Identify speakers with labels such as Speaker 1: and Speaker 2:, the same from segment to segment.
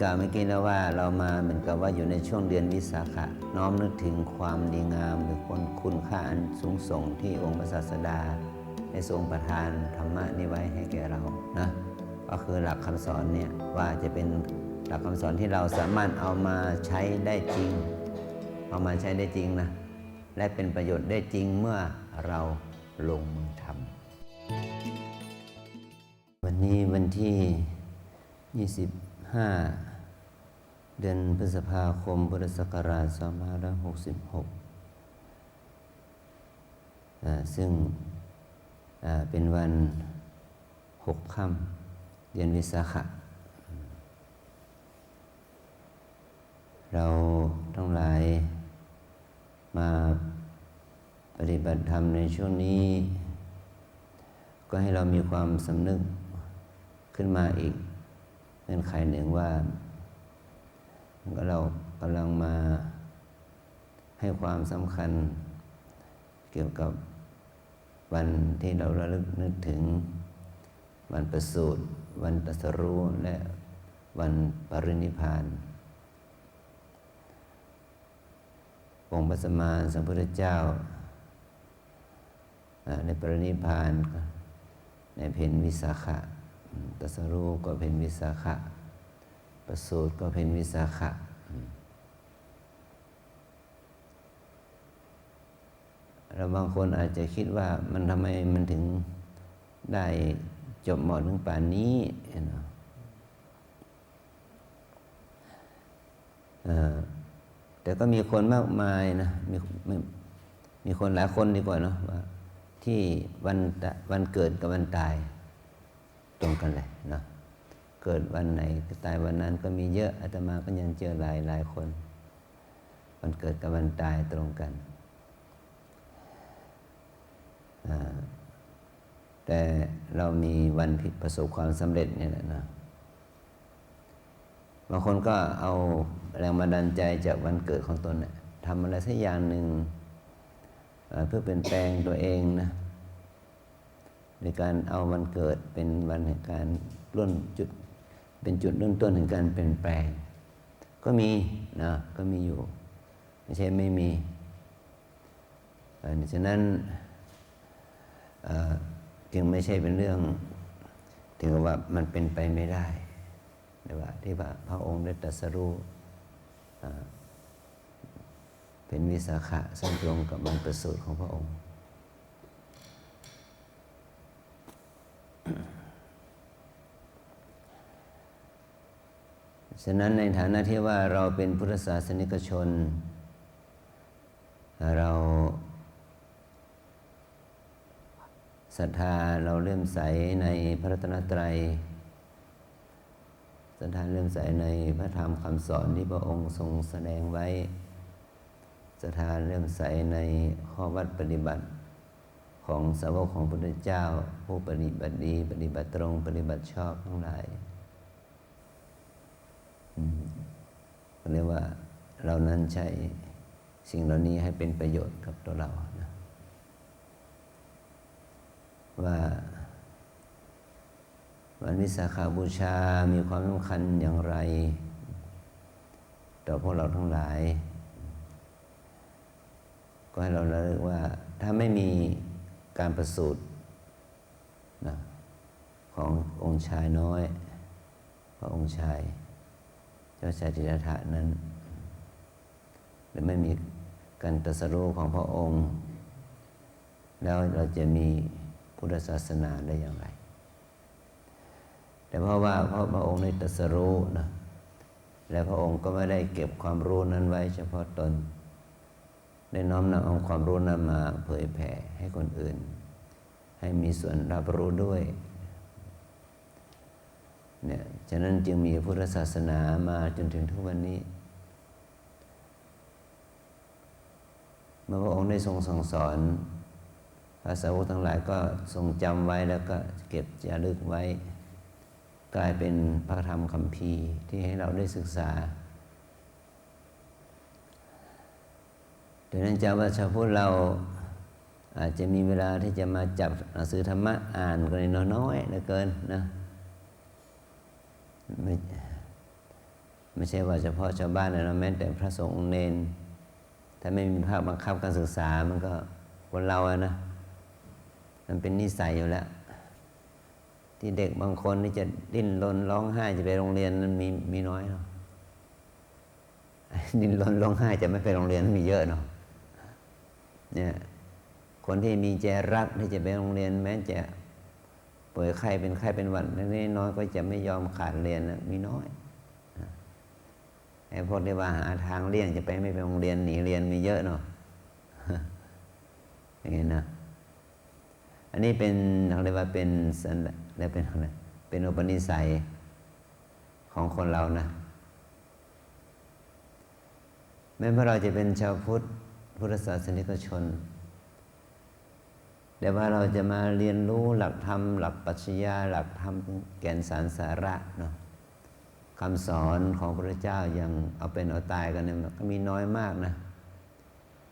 Speaker 1: ล่าวเมื่อกี้แล้วว่าเรามาเหมือนกับว่าอยู่ในช่วงเดือนวิสาขะน้อมนึกถึงความดีงามหรือคุณค่าอันสูงส่งที่องค์พระศาสดาได้ทรงประทานธรรมะนี้ไว้ให้แก่เรานะก็คือหลักคำสอนเนี่ยว่าจะเป็นหลักคำสอนที่เราสามารถเอามาใช้ได้จริงเอามาใช้ได้จริงนะและเป็นประโยชน์ได้จริงเมื่อเราลงมือทำวันนี้วันที่25 เดือนพฤษภาคมพุทธศักราช2566ซึ่งเป็นวัน6 ค่ำเดือนวิสาขะเราทั้งหลายมาปฏิบัติธรรมในช่วงนี้ก็ให้เรามีความสำนึกขึ้นมาอีกเงื่อนไขหนึ่งว่าเรากำลังมาให้ความสำคัญเกี่ยวกับวันที่เราระลึกนึกถึงวันประสูติวันตรัสรู้และวันปรินิพพานองค์พระสัมมาสัมพุทธเจ้าในปรินิพพานในเพ็ญวิสาขะตรัสรู้ก็เพ็ญวิสาขะประสูติก็เพ็ญวิสาขะเราบางคนอาจจะคิดว่ามันทำไมมันถึงได้จบหมดถึงป่านนี้แต่ก็มีคนมากมายนะมีคนหลายคนดีกว่าเนาะว่าที่วันเกิดกับวันตายตรงกันเลยเนาะเกิดวันไหนก็ตายวันนั้นก็มีเยอะอาตมาก็ยังเจอหลายคนวันเกิดกับวันตายตรงกันแต่เรามีวันประสบความสำเร็จเนี่ยแหละนะบางคนก็เอาแรงบันดาลใจจากวันเกิดของตนเนี่ยทำอะไรสักอย่างหนึ่งเพื่อเปลี่ยนแปลงตัวเองนะในการเอาวันเกิดเป็นวันแห่งการเป็นจุดเริ่มต้นแห่งการเปลี่ยนแปลงก็มีนะก็มีอยู่ไม่ใช่ไม่มีฉะนั้นจึงไม่ใช่เป็นเรื่องถึงกับว่ามันเป็นไปไม่ได้แต่ว่าที่ว่าพระองค์ได้ตรัสรู้เป็นวิสาขะซึ่งตรงกับวันประสูติของพระองค์ฉะนั้นในฐานะที่ว่าเราเป็นพุทธศาสนิกชนเราศรัทธาเราเลื่อมใสในพระรัตนตรัยศรัทธาเลื่อมใสในพระธรรมคำสอนที่พระองค์ทรงแสดงไว้ศรัทธาเลื่อมใสในข้อวัดปฏิบัติของสาวกของพระพุทธเจ้าผู้ปฏิบัติดีปฏิบัติตรงปฏิบัติชอบทั้งหลายเรียกว่าเรานั้นใช้สิ่งเหล่านี้ให้เป็นประโยชน์กับตัวเรานะว่าวันวิสาขบูชามีความสำคัญอย่างไรต่อพวกเราทั้งหลายก็ให้เราระลึกว่าถ้าไม่มีการประสูตินะขององค์ชายน้อยพระองค์ชายเจ้าชายสิทธัตถะนั้นหรือไม่มีการตรัสรู้ของพระองค์แล้วเราจะมีพุทธศาสนาได้อย่างไรแต่เพราะพระองค์ได้ตรัสรู้นะและพระองค์ก็ไม่ได้เก็บความรู้นั้นไว้เฉพาะตนได้น้อมนำเอาความรู้นั้นมาเผยแผ่ให้คนอื่นให้มีส่วนรับรู้ด้วยเนี่ยฉะนั้นจึงมีพุทธศาสนามาจนถึงทุกวันนี้เมื่อพระองค์ได้ทรงสั่งสอนพระสาวกทั้งหลายก็ทรงจำไว้แล้วก็เก็บจารึกไว้กลายเป็นพระธรรมคัมภีร์ที่ให้เราได้ศึกษาดังนั้นชาววัดชาวพุทธเราอาจจะมีเวลาที่จะมาจับหนังสือธรรมะอ่านกันน้อยเหลือเกินนะ ไม่ใช่ว่าเฉพาะชาวบ้านนะแม้แต่พระสงฆ์องค์เนรถ้าไม่มีภาคบังคับการศึกษามันก็คนเราอะนะมันเป็นนิสัยอยู่แล้ว ที่เด็กบางคนที่จะดิ้นรนร้องไห้จะไปโรงเรียนนั้นมีน้อยเนาะดิ้นรนร้องไห้จะไม่ไปโรงเรียนมีเยอะเนาะเนี่ยคนที่มีใจรักที่จะไปโรงเรียนแม้จะป่วยไข้เป็นหวัดนิดน้อยก็จะไม่ยอมขาดเรียนนะมีน้อยไอ้พวกที่ว่าหาทางเลี่ยงจะไปไม่ไปโรงเรียนหนีเรียนมีเยอะเนาะอย่างนี้นะอันนี้เป็นเรียกว่าเป็นอะไรเป็นอุปนิสัยของคนเรานะแม้ว่าเราจะเป็นชาวพุทธศาสนิกชนแต่ว่าเราจะมาเรียนรู้หลักธรรมหลักปรัชญาหลักธรรมแก่นสารสาระเนาะคำสอนของพระเจ้าอย่างเอาเป็นเอาตายกันเนี่ยก็มีน้อยมากนะ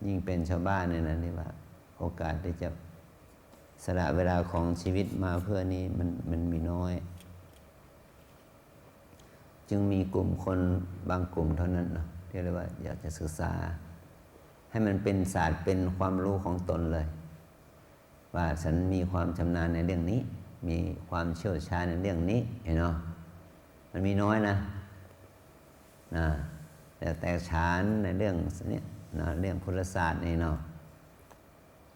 Speaker 1: ยิ่งเป็นชาวบ้านเนี่ยนะนี่ว่าโอกาสที่จะสละเวลาของชีวิตมาเพื่อนี้มันมีน้อย จึงมีกลุ่มคนบางกลุ่มเท่านั้นนะที่เรียกว่าอยากจะศึกษาให้มันเป็นศาสตร์เป็นความรู้ของตนเลยว่าฉันมีความชำนาญในเรื่องนี้มีความเชี่ยวชาญในเรื่องนี้เห็นเนาะมันมีน้อยนะแต่ฉานในเรื่องนี้นะเรื่องพุทธศาสตร์นี่เนาะ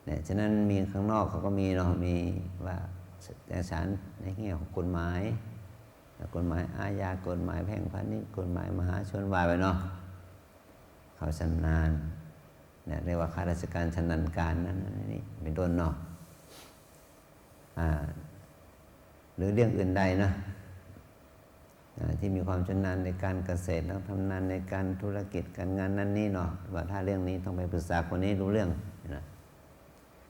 Speaker 1: เนี่ยฉะนั้นมีข้างนอกเขาก็มีเนาะมีว่าแต่ฉานในแง่ของกฎหมายอาญากฎหมายแพ่งพาณิชย์กฎหมายมหาชนวายไปเนาะเขาชำนาญเนี่ยเรียกว่าข้าราชการชำนาญการนั้นนี่เป็นต้นเนาะหรือเรื่องอื่นใดนะที่มีความชำนาญในการเกษตรแล้วทำงานในการธุรกิจการงานนั้นนี่เนาะว่าถ้าเรื่องนี้ต้องไปปรึกษาคนนี้รู้เรื่องนะ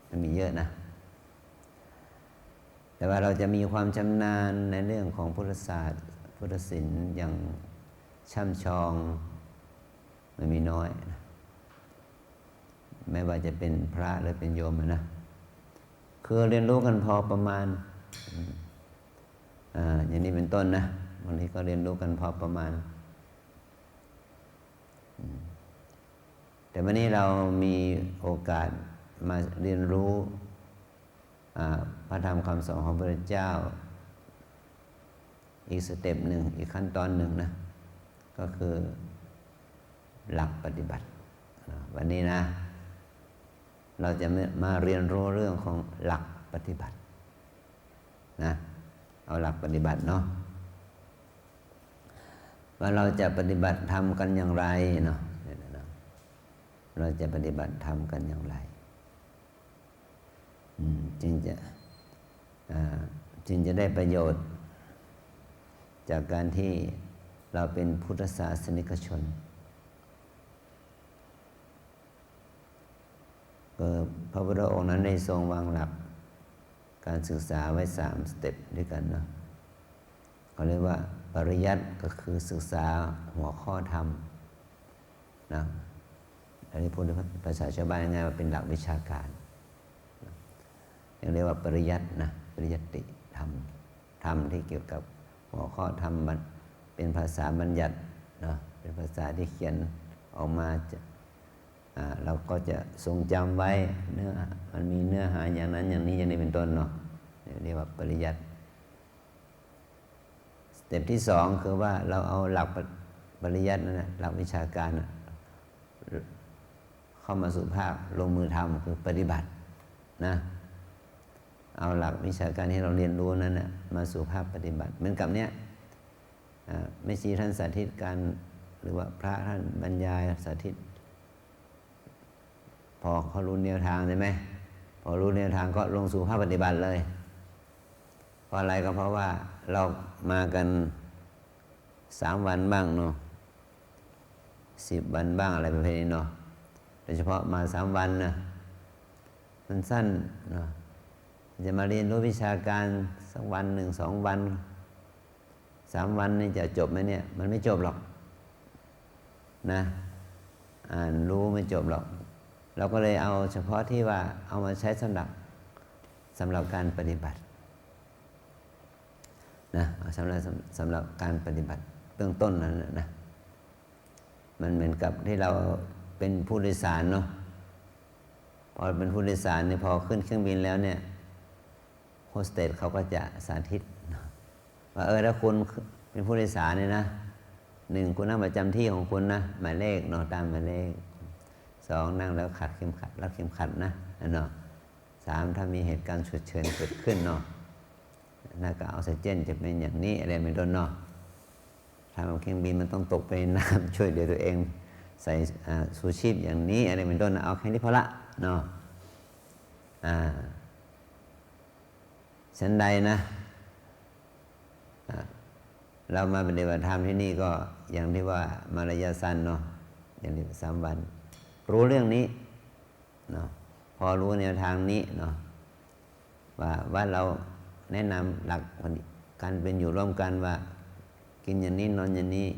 Speaker 1: มันมีเยอะนะแต่ว่าเราจะมีความชำนาญในเรื่องของพุทธศาสตร์พุทธศิลป์อย่างช่ำชองมันมีน้อยนะไม่ว่าจะเป็นพระหรือเป็นโยมนะคือเรียนรู้กันพอประมาณอย่างนี้เป็นต้นนะบางทีก็เรียนรู้กันพอประมาณแต่วันนี้เรามีโอกาสมาเรียนรู้พระธรรมคำสอนของพระเจ้าอีกสเต็ปหนึ่งอีกขั้นตอนหนึ่งนะก็คือหลักปฏิบัติวันนี้นะเราจะมาเรียนรู้เรื่องของหลักปฏิบัตินะเอาหลักปฏิบัติเนาะว่าเราจะปฏิบัติธรรมกันอย่างไรเนาะเราจะปฏิบัติธรรมกันอย่างไรจึงจะได้ประโยชน์จากการที่เราเป็นพุทธศาสนิกชนพระพุทธองค์นั้นได้ทรงวางหลักการศึกษาไว้3 สเต็ปด้วยกันเนาะเขาเรียกว่าปริยัติก็คือศึกษาหัวข้อธรรมนะอันนี้พูดภาษาชาวบ้านง่ายๆว่าเป็นหลักวิชาการเรียกว่าปริยัตินะปริยัติธรรมที่เกี่ยวกับหัวข้อธรรมมันเป็นภาษาบัญญัตินะเป็นภาษาที่เขียนออกมาเราก็จะทรงจำไว้มันมีเนื้อหาอย่างนั้นอย่างนี้อย่างนี้เป็นต้นเนาะเรียกว่าปริยัติสเต็ปที่2คือว่าเราเอาหลักปริยัตินั่นแหละหลักวิชาการเข้ามาสู่ภาคลงมือทำคือปฏิบัตินะเอาหลักวิชาการที่เราเรียนรู้นั้นนะมาสู่ภาคปฏิบัติเหมือนกับเนี้ยไม่ชีท่านสาธิตการหรือว่าพระท่านบรรยายสาธิตพอเขารู้แนวทางใช่ไหมพอรู้แนวทางก็ลงสู่ภาคปฏิบัติเลยเพราะอะไรก็เพราะว่าเรามากัน3 วันบ้างเนาะ10 วันบ้างอะไรประเภทนี้เนาะโดยเฉพาะมา3 วันนะมันสั้นเนาะจะมาเรียนรู้วิชาการสักวัน1 2 วัน3 วันนี่จะจบไหมเนี่ยมันไม่จบหรอกนะอ่านรู้ไม่จบหรอกเราก็เลยเอาเฉพาะที่ว่าเอามาใช้สำหรับการปฏิบัตินะเอาสำหรับการปฏิบัติเบื้องต้นนั้นนะ มันเหมือนกับที่เราเป็นผู้โดยสารเนาะพอเป็นผู้โดยสารเนี่ยพอขึ้นเครื่องบินแล้วเนี่ยโฮสเตสเขาก็จะสาธิตว่าถ้าคุณเป็นผู้โดยสารเนี่ยนะ1คุณนั่งประจำที่ของคุณนะหมายเลขเนาะตามหมายเลข2นั่งแล้วขัดเข็มขัดรัดเข็มขัดนะเนาะ3ถ้ามีเหตุการณ์ฉุกเฉินเกิดขึ้นเนาะหน้ากากออกซิเจนจะเป็นอย่างนี้อะไรเป็นต้นเนาะถ้าเครื่องบินมันต้องตกไปในน้ำช่วยเหลือตัวเองใส่ชูชีพอย่างนี้อะไรเป็นต้นนะเอาแค่นี้พอละเนาะชั้นใดนะเรามาปฏิบัติธรรมที่นี่ก็อย่างที่ว่ามาระยะสั้นเนาะอย่างนี้3 วันรู้เรื่องนี้เนาะพอรู้แนวทางนี้เนาะว่าเราแนะนำหลักการเป็นอยู่ร่วมกันว่ากินอย่างนี้นอนอย่างนี้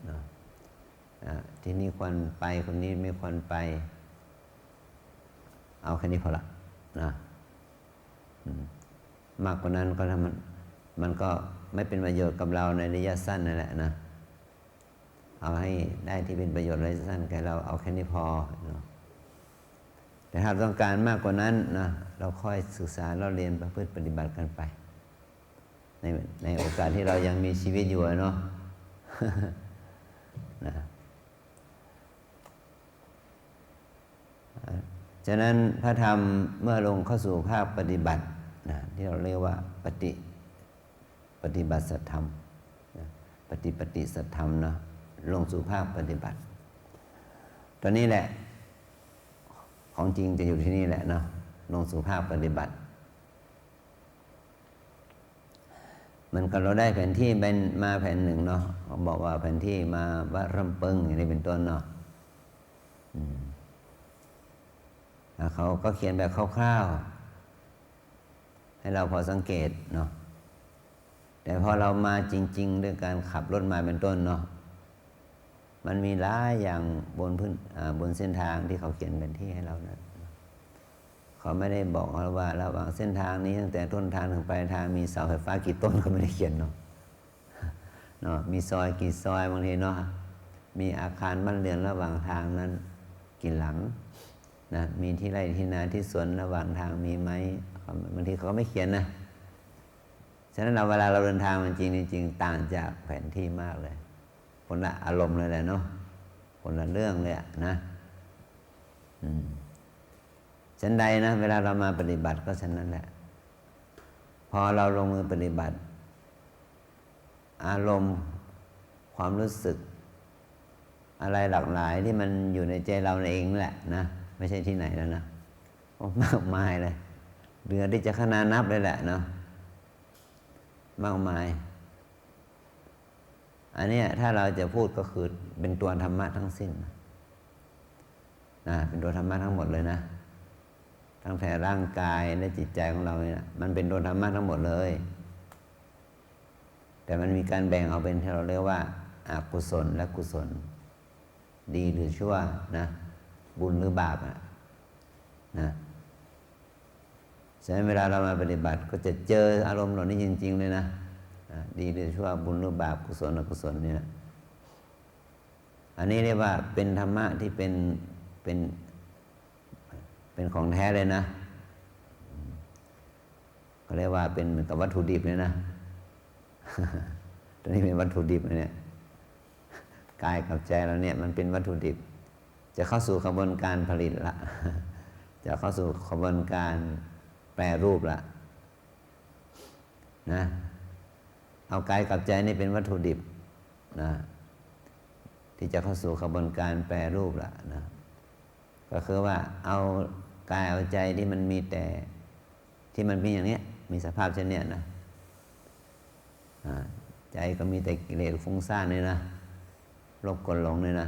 Speaker 1: เนาะที่นี่ควรไปคนนี้ไม่ควรไปเอาแค่นี้พอละนะมากกว่านั้นก็ทำมันก็ไม่เป็นประโยชน์กับเราในระยะสั้นนั่นแหละนะเอาให้ได้ที่เป็นประโยชน์ระยะสั้นแก่เราเอาแค่นี้พอเนาะแต่ถ้าต้องการมากกว่านั้นนะเราค่อยศึกษาเราเรียนประพฤติปฏิบัติกันไปในโอกาสที่เรายังมีชีวิตอยู่เนาะ นะฉะนั้นพระธรรมเมื่อลงเข้าสู่ภาคปฏิบัตินะที่เราเรียกว่าปฏิบัติสัจธรรมปฏิสัจธรรมนะลงสู่ภาคปฏิบัติตอนนี้แหละของจริงจะอยู่ที่นี่แหละเนาะลงสู่ภาคปฏิบัติมันก็เราได้แผนที่เป็นมาแผนหนึ่งเนาะเขาบอกว่าแผนที่มาวัดรำปึงอย่างนี้เป็นต้นเนาะเขาก็เขียนแบบคร่าวๆให้เราพอสังเกตเนาะแต่พอเรามาจริงๆด้วยการขับรถมาเป็นต้นเนาะมันมีหลายอย่างบนเส้นทางที่เขาเขียนแผนที่ให้เรานะเขาไม่ได้บอกเราว่าระหว่างเส้นทางนี้ตั้งแต่ต้นทางถึงปลายทางมีเสาไฟฟ้ากี่ต้นเขาไม่ได้เขียนเนาะมีซอยกี่ซอยบางทีเนาะมีอาคารบ้านเรือนระหว่างทางนั้นกี่หลังนะมีที่ไร่ที่นาที่สวนระหว่างทางมีไหมบางทีเขาก็ไม่เขียนนะฉะนั้นเวลาเราเดินทางมันจริงต่างจากแผนที่มากเลยคนละอารมณ์เลยแหละเนาะคนละเรื่องเลยนะฉันใดนะเวลาเรามาปฏิบัติก็ฉันนั้นแหละพอเราลงมือปฏิบัติอารมณ์ความรู้สึกอะไรหลากหลายที่มันอยู่ในใจเราเองแหละนะไม่ใช่ที่ไหนแล้วนะมากมายเลยเรือที่จะขนานับเลยแหละเนาะมากมายอันนี้ถ้าเราจะพูดก็คือเป็นตัวธรรมะทั้งสิ้นนะเป็นตัวธรรมะทั้งหมดเลยนะทั้งแต่ร่างกายและจิตใจของเราเนี่ยมันเป็นตัวธรรมะทั้งหมดเลยแต่มันมีการแบ่งเอาเป็นที่เราเรียกว่าอกุศลและกุศลดีหรือชั่วนะบุญหรือบาปนะฉะนั้นเวลาเรามาปฏิบัติก็จะเจออารมณ์เหล่านี้จริงๆเลยนะดีหรือชั่วบุญหรือบาปกุศลอกุศลเนี่ยนะอันนี้เรียกว่าเป็นธรรมะที่เป็นของแท้เลยนะก็เรียกว่าเป็นเหมือนกับวัตถุดิบเลยนะ ตัวนี้เป็นวัตถุดิบเนี่ยกายกับใจเราเนี่ยมันเป็นวัตถุดิบจะเข้าสู่กระบวนการผลิตละ จะเข้าสู่กระบวนการแปรรูปละนะเอากายกับใจนี่เป็นวัตถุดิบนะที่จะเข้าสู่กระบวนการแปรรูปละนะก็คือว่าเอากายเอาใจที่มันมีแต่ที่มันมีอย่างเนี้ยมีสภาพเช่นเนี้ยนะใจก็มีแต่กิเลสฟุ้งซ่านเลยนะโลภโกรธหลงเลยนะ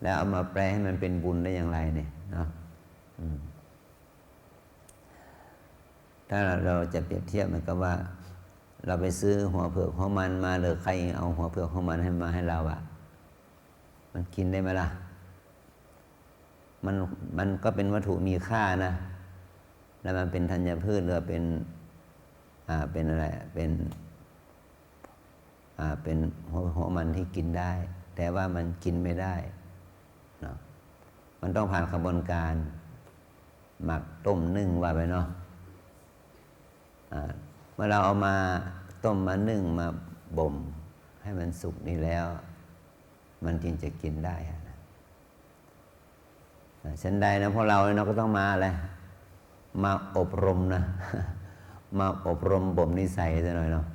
Speaker 1: แล้วเอามาแปลให้มันเป็นบุญได้อย่างไรเนี่ยเนาะถ้าเราจะเปรียบเทียบมันก็ว่าเราไปซื้อหัวเผือกหัวมันมาหรือใครเอาหัวเผือกหัวมันให้เรามันกินได้ไหมล่ะมันก็เป็นวัตถุมีค่านะแล้วมันเป็นธัญพืชหรือเป็นอะไรเป็นหัวมันที่กินได้ แต่ว่ามันกินไม่ได้เนาะมันต้องผ่านกระบวนการหมักต้มนึ่งว่าไปเนาะเมื่อเราเอามาต้มมานึ่งมาบ่มให้มันสุกนี่แล้วมันจึงจะกินได้นะฉันใดนะพวกเราก็ต้องมาอะไรมาอบรมนะ มาอบรมบ่มนิสัยซะหน่อยเนาะ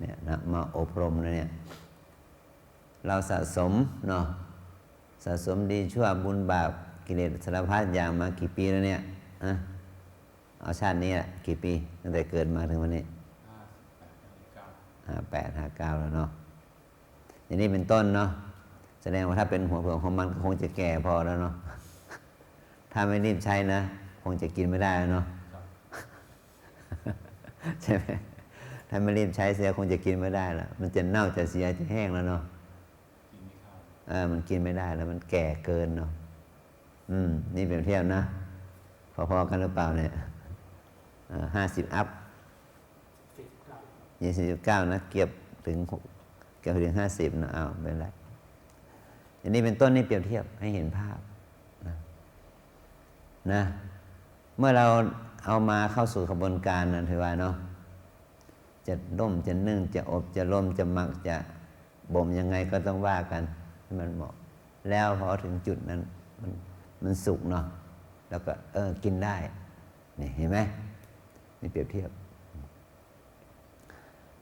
Speaker 1: เนี่ยนะมาอบรมนะเนี่ยเราสะสมเนาะสะสมดีชั่วบุญบาปกิเลสสารพัดอย่างมากี่ปีแล้วเนี่ยเอาชาตินี้กี่ปีตั้งแต่เกิดมาถึงวันนี้58 59แล้วเนาะอย่างนี้เป็นต้นเนาะแสดงว่าถ้าเป็นหัวเผือกของมันก็คงจะแก่พอแล้วเนาะถ้าไม่รีบใช้นะคงจะกินไม่ได้เนาะใช่ไหมถ้าไม่รีบใช้เสียคงจะกินไม่ได้แล้วมันจะเน่าจะเสียจะแห้งแล้วเนาะมันกินไม่ได้แล้วมันแก่เกินเนาะนี่เปรียบเทียบนะพอๆกันหรือเปล่าเนี่ย50 อัพ29นะเกือบถึง50นะเป็นไรอย่างนี้เป็นต้นนี่เปรียบเทียบให้เห็นภาพนะเมื่อเราเอามาเข้าสู่กระบวนการนั้นถือว่าเนาะจะต้มจะนึ่งจะอบจะต้มจะหมักจะบ่มยังไงก็ต้องว่ากันให้มันเหมาะแล้วพอถึงจุดนั้นมันสุกเนาะแล้วก็กินได้นี่เห็นไหมนี่เปรียบเทียบ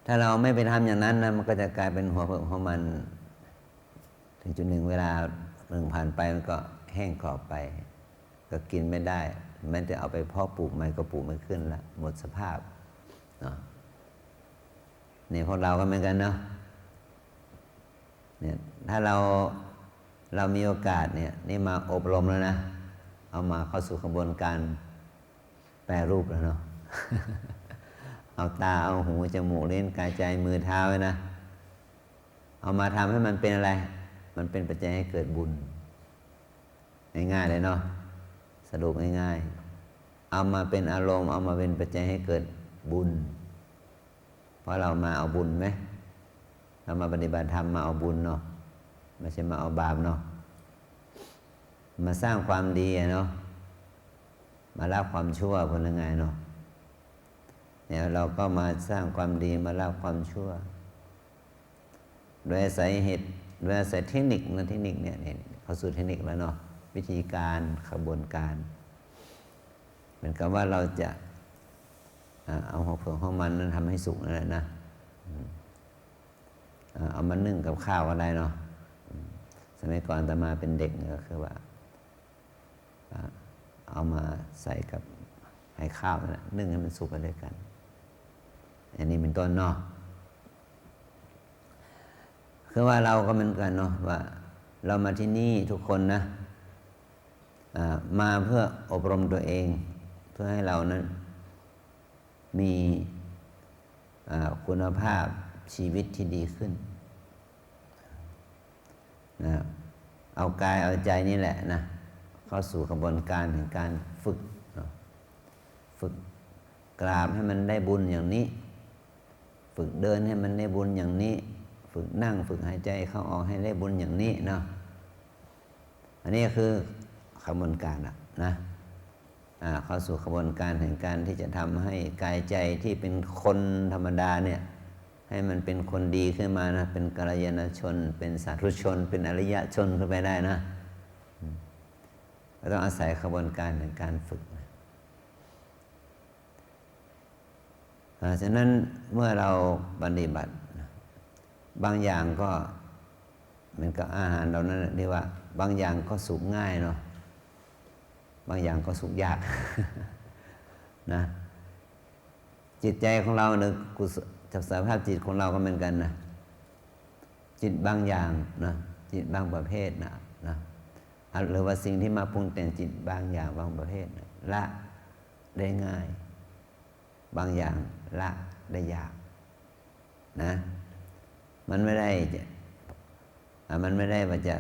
Speaker 1: ถ้าเราไม่ไปทำอย่างนั้นนะมันก็จะกลายเป็นหัวเผือกของมันถึงจุดหนึ่งเวลาผ่านไปมันก็แห้งกรอบไปก็กินไม่ได้แม้แต่เอาไปเพาะปลูกมันก็ปลูกไม่ขึ้นละหมดสภาพเนาะนี่พวกเราก็เหมือนกันเนาะเนี่ยถ้าเรามีโอกาสเนี่ยนี่มาอบรมแล้วนะเอามาเข้าสู่กระบวนการแปรรูปแล้วเนาะ เอาตาเอาหูจมูกลิ้นกายใจมือเท้าไว้นะเอามาทำให้มันเป็นอะไรมันเป็นปัจจัยให้เกิดบุญง่ายๆเลยเนาะสรุปง่ายๆเอามาเป็นอารมณ์เอามาเป็นปัจจัยให้เกิดบุญเพราะเรามาเอาบุญไหมเรามาปฏิบัติธรรมมาเอาบุญเนาะไม่ใช่มาเอาบาปเนาะมาสร้างความดีเนาะมาละความชั่วคนละไงเนาะเนี่ยเราก็มาสร้างความดีมาละความชั่วโดยอาศัยเหตุโดยอาศัยเทคนิคนะเทคนิคเนี่ยเข้าสู่เทคนิคแล้วเนาะวิธีการขบวนการเหมือนกับว่าเราจะเอาหัวเผือกของมันนั้นทำให้สุกนั่นแหละนะเอามานึ่งกับข้าวอะไรเนาะสมัยก่อนอาตมาเป็นเด็กก็คือว่าเอามาใส่กับให้ข้าวนั่นแหละนึ่งให้มันสุกไปด้วยกันอันนี้เป็นต้นเนาะคือว่าเราก็เหมือนกันเนาะว่าเรามาที่นี่ทุกคนนะมาเพื่ออบรมตัวเองเพื่อให้เรานั้นมีคุณภาพชีวิตที่ดีขึ้นนะเอากายเอาใจนี่แหละนะเข้าสู่กระบวนการแห่งการฝึกกราบให้มันได้บุญอย่างนี้ฝึกเดินให้มันได้บุญอย่างนี้ฝึกนั่งฝึกหายใจเข้าออกให้ได้บุญอย่างนี้เนาะอันนี้คือกระบวนการนะเข้าสู่กระบวนการแห่งการที่จะทำให้กายใจที่เป็นคนธรรมดาเนี่ยให้มันเป็นคนดีขึ้นมานะเป็นกัลยาณชนเป็นสาธุชนเป็นอริยชนขึ้นไปได้นะก็ต้องอาศัยกระบวนการในการฝึกฉะนั้นเมื่อเราปฏิบัติบางอย่างก็เหมือนกับอาหารเรานั้นเรียกว่าบางอย่างก็สุกง่ายเนาะบางอย่างก็สุกยาก นะจิตใจของเราเนี่ยจากสภาพจิตของเราก็เหมือนกันนะจิตบางอย่างนะจิตบางประเภทนะหรือว่าสิ่งที่มาปรุงแต่งจิตบางอย่างบางประเภทนะละได้ง่ายบางอย่างละได้ยากนะมันไม่ได้ว่าจะ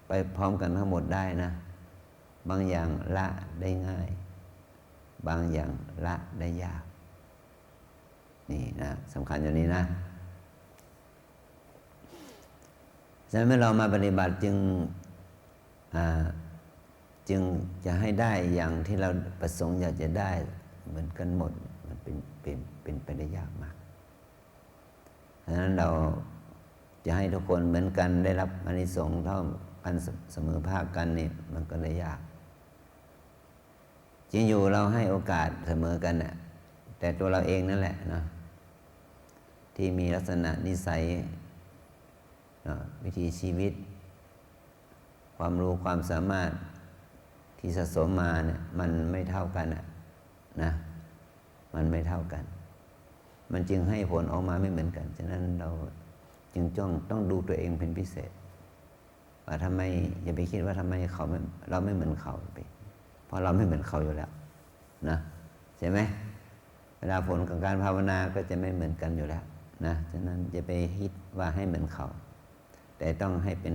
Speaker 1: ไปพร้อมกันทั้งหมดได้นะบางอย่างละได้ง่ายบางอย่างละได้ยากนี่นะสำคัญอย่างนี้นะ ฉะนั้นเมื่อเรามาปฏิบัติจึงจะให้ได้อย่างที่เราประสงค์อยากจะได้เหมือนกันหมดมันเป็นไปได้ยากมากฉะนั้นเราจะให้ทุกคนเหมือนกันได้รับอานิสงส์เท่ากันเสมอภาคกันนี่มันก็เลยยากจริงอยู่เราให้โอกาสเสมอกันน่ะแต่ตัวเราเองนั่นแหละนะที่มีลักษณะนิสัยวิธีชีวิตความรู้ความสามารถที่สะสมมาเนี่ยมันไม่เท่ากันนะมันไม่เท่ากันมันจึงให้ผลออกมาไม่เหมือนกันฉะนั้นเราจึงต้องดูตัวเองเป็นพิเศษว่าทำไมอย่าไปคิดว่าทำไมเราไม่เหมือนเขาไปเพราะเราไม่เหมือนเขาอยู่แล้วนะใช่ไหมเวลาผลของการภาวนาก็จะไม่เหมือนกันอยู่แล้วนะฉะนั้นอย่าไปคิดว่าให้เหมือนเขาแต่ต้องให้เป็น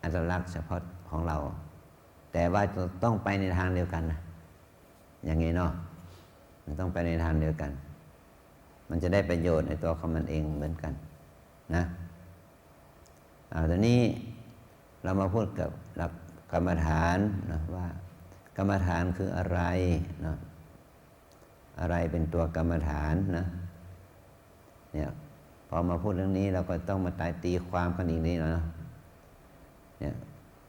Speaker 1: อัตลักษณ์เฉพาะของเราแต่ว่าต้องไปในทางเดียวกันนะอย่างนี้เนาะมันต้องไปในทางเดียวกันมันจะได้ประโยชน์ในตัวของมันเองเหมือนกันนะตอนนี้เรามาพูดกับหลักกรรมฐานนะว่ากรรมฐานคืออะไรนะอะไรเป็นตัวกรรมฐานนะเนี่ยพอมาพูดเรื่องนี้เราก็ต้องมาตีความกันอีกนิดนะเนี่ย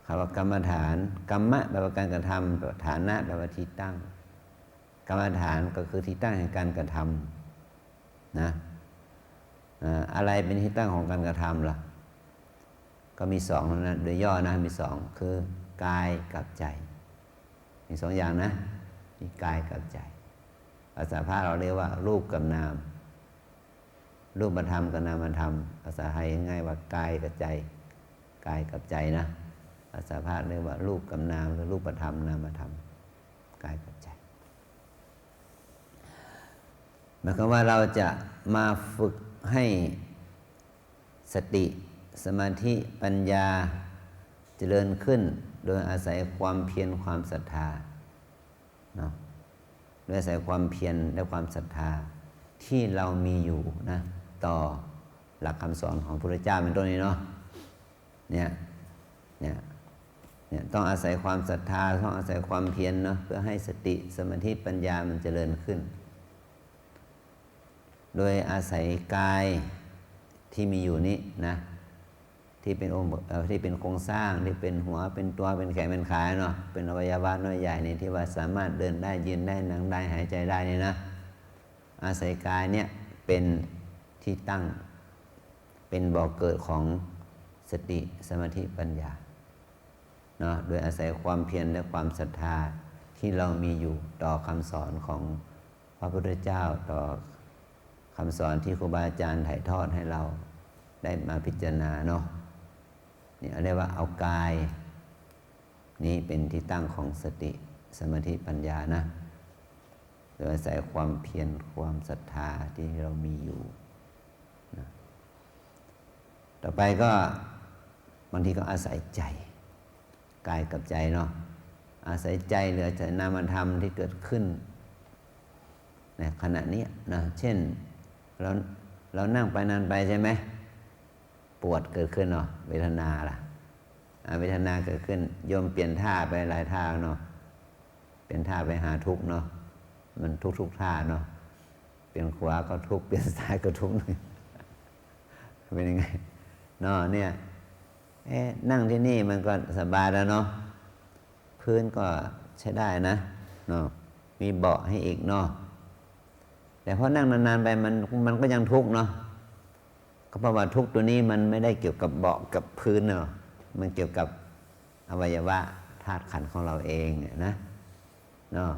Speaker 1: คำว่ากรรมฐานกรรมะแปลว่าการกระทำฐานะแปลว่าที่ตั้งกรรมฐานก็คือที่ตั้งแห่งการกระทำนะอะไรเป็นที่ตั้งของการกระทำล่ะก็มีสองนะโดยย่อนะมีสองคือกายกับใจมีสองอย่างนะมีกายกับใจภาษาพระเราเรียกว่ารูปกับนามรูปธรรมกับนามธรรมภาษาไทยง่ายว่ากายกับใจกายกับใจนะภาษาพระเรียกว่ารูปกับนามหรือรูปธรรมนามธรรมกายกับใจหมายความว่าเราจะมาฝึกให้สติสมาธิปัญญาเจริญขึ้นโดยอาศัยความเพียรความศรัทธาเนาะโดยอาศัยความเพียรและความศรัทธาที่เรามีอยู่นะต่อหลักคำสอนของพระพุทธเจ้าเป็นต้นนี้เนาะเนี่ยต้องอาศัยความศรัทธาต้องอาศัยความเพียรเนาะเพื่อให้สติสมาธิปัญญามันเจริญขึ้นโดยอาศัยกายที่มีอยู่นี้นะที่เป็นองค์ที่เป็นโครงสร้างที่เป็นหัวเป็นตัวเป็นแขนเป็นขาเนาะเป็นอวัยวะน้อยใหญ่นี่ที่ว่าสามารถเดินได้ยืนได้นั่งได้หายใจได้นี่นะอาศัยกายเนี่ยเป็นที่ตั้งเป็นบ่อกเกิดของสติสมาธิปัญญาเนาะโดยอาศัยความเพียรและความศรัทธาที่เรามีอยู่ต่อคำสอนของพระพุทธเจ้าต่อคำสอนที่ครูบาอาจารย์ถ่ายทอดให้เราได้มาพิจารณาเนาะนี่เรียกว่าเอากายนี้เป็นที่ตั้งของสติสมาธิปัญญานะโดยอาศัยความเพียรความศรัทธาที่เรามีอยู่นะต่อไปก็บางทีก็อาศัยใจกายกับใจเนาะอาศัยใจหรืออาศัยนามธรรมที่เกิดขึ้นในขณะนี้นะเช่นเรานั่งไปนานไปใช่ไหมปวดเกิดขึ้นเนาะเวทนาล่ะเวทนาเกิดขึ้นโยมเปลี่ยนท่าไปหลายท่าเนาะเปลี่ยนท่าไปหาทุกข์เนาะมันทุกท่าเนาะเปลี่ยนขวาก็ทุกข์เปลี่ยนซ้ายก็ทุกข์หนึ่งเป็นยังไงเนาะเนี่ยนั่งที่นี่มันก็สบายแล้วเนาะพื้นก็ใช้ได้นะเนาะมีเบาะให้อีกเนาะแต่พอนั่งนานๆไปมันก็ยังทุกข์เนาะก็เพราะว่าทุกข์ตัวนี้มันไม่ได้เกี่ยวกับเบาะกับพื้นเนาะมันเกี่ยวกับอวัยวะธาตุขันธ์ของเราเองนะเนาะ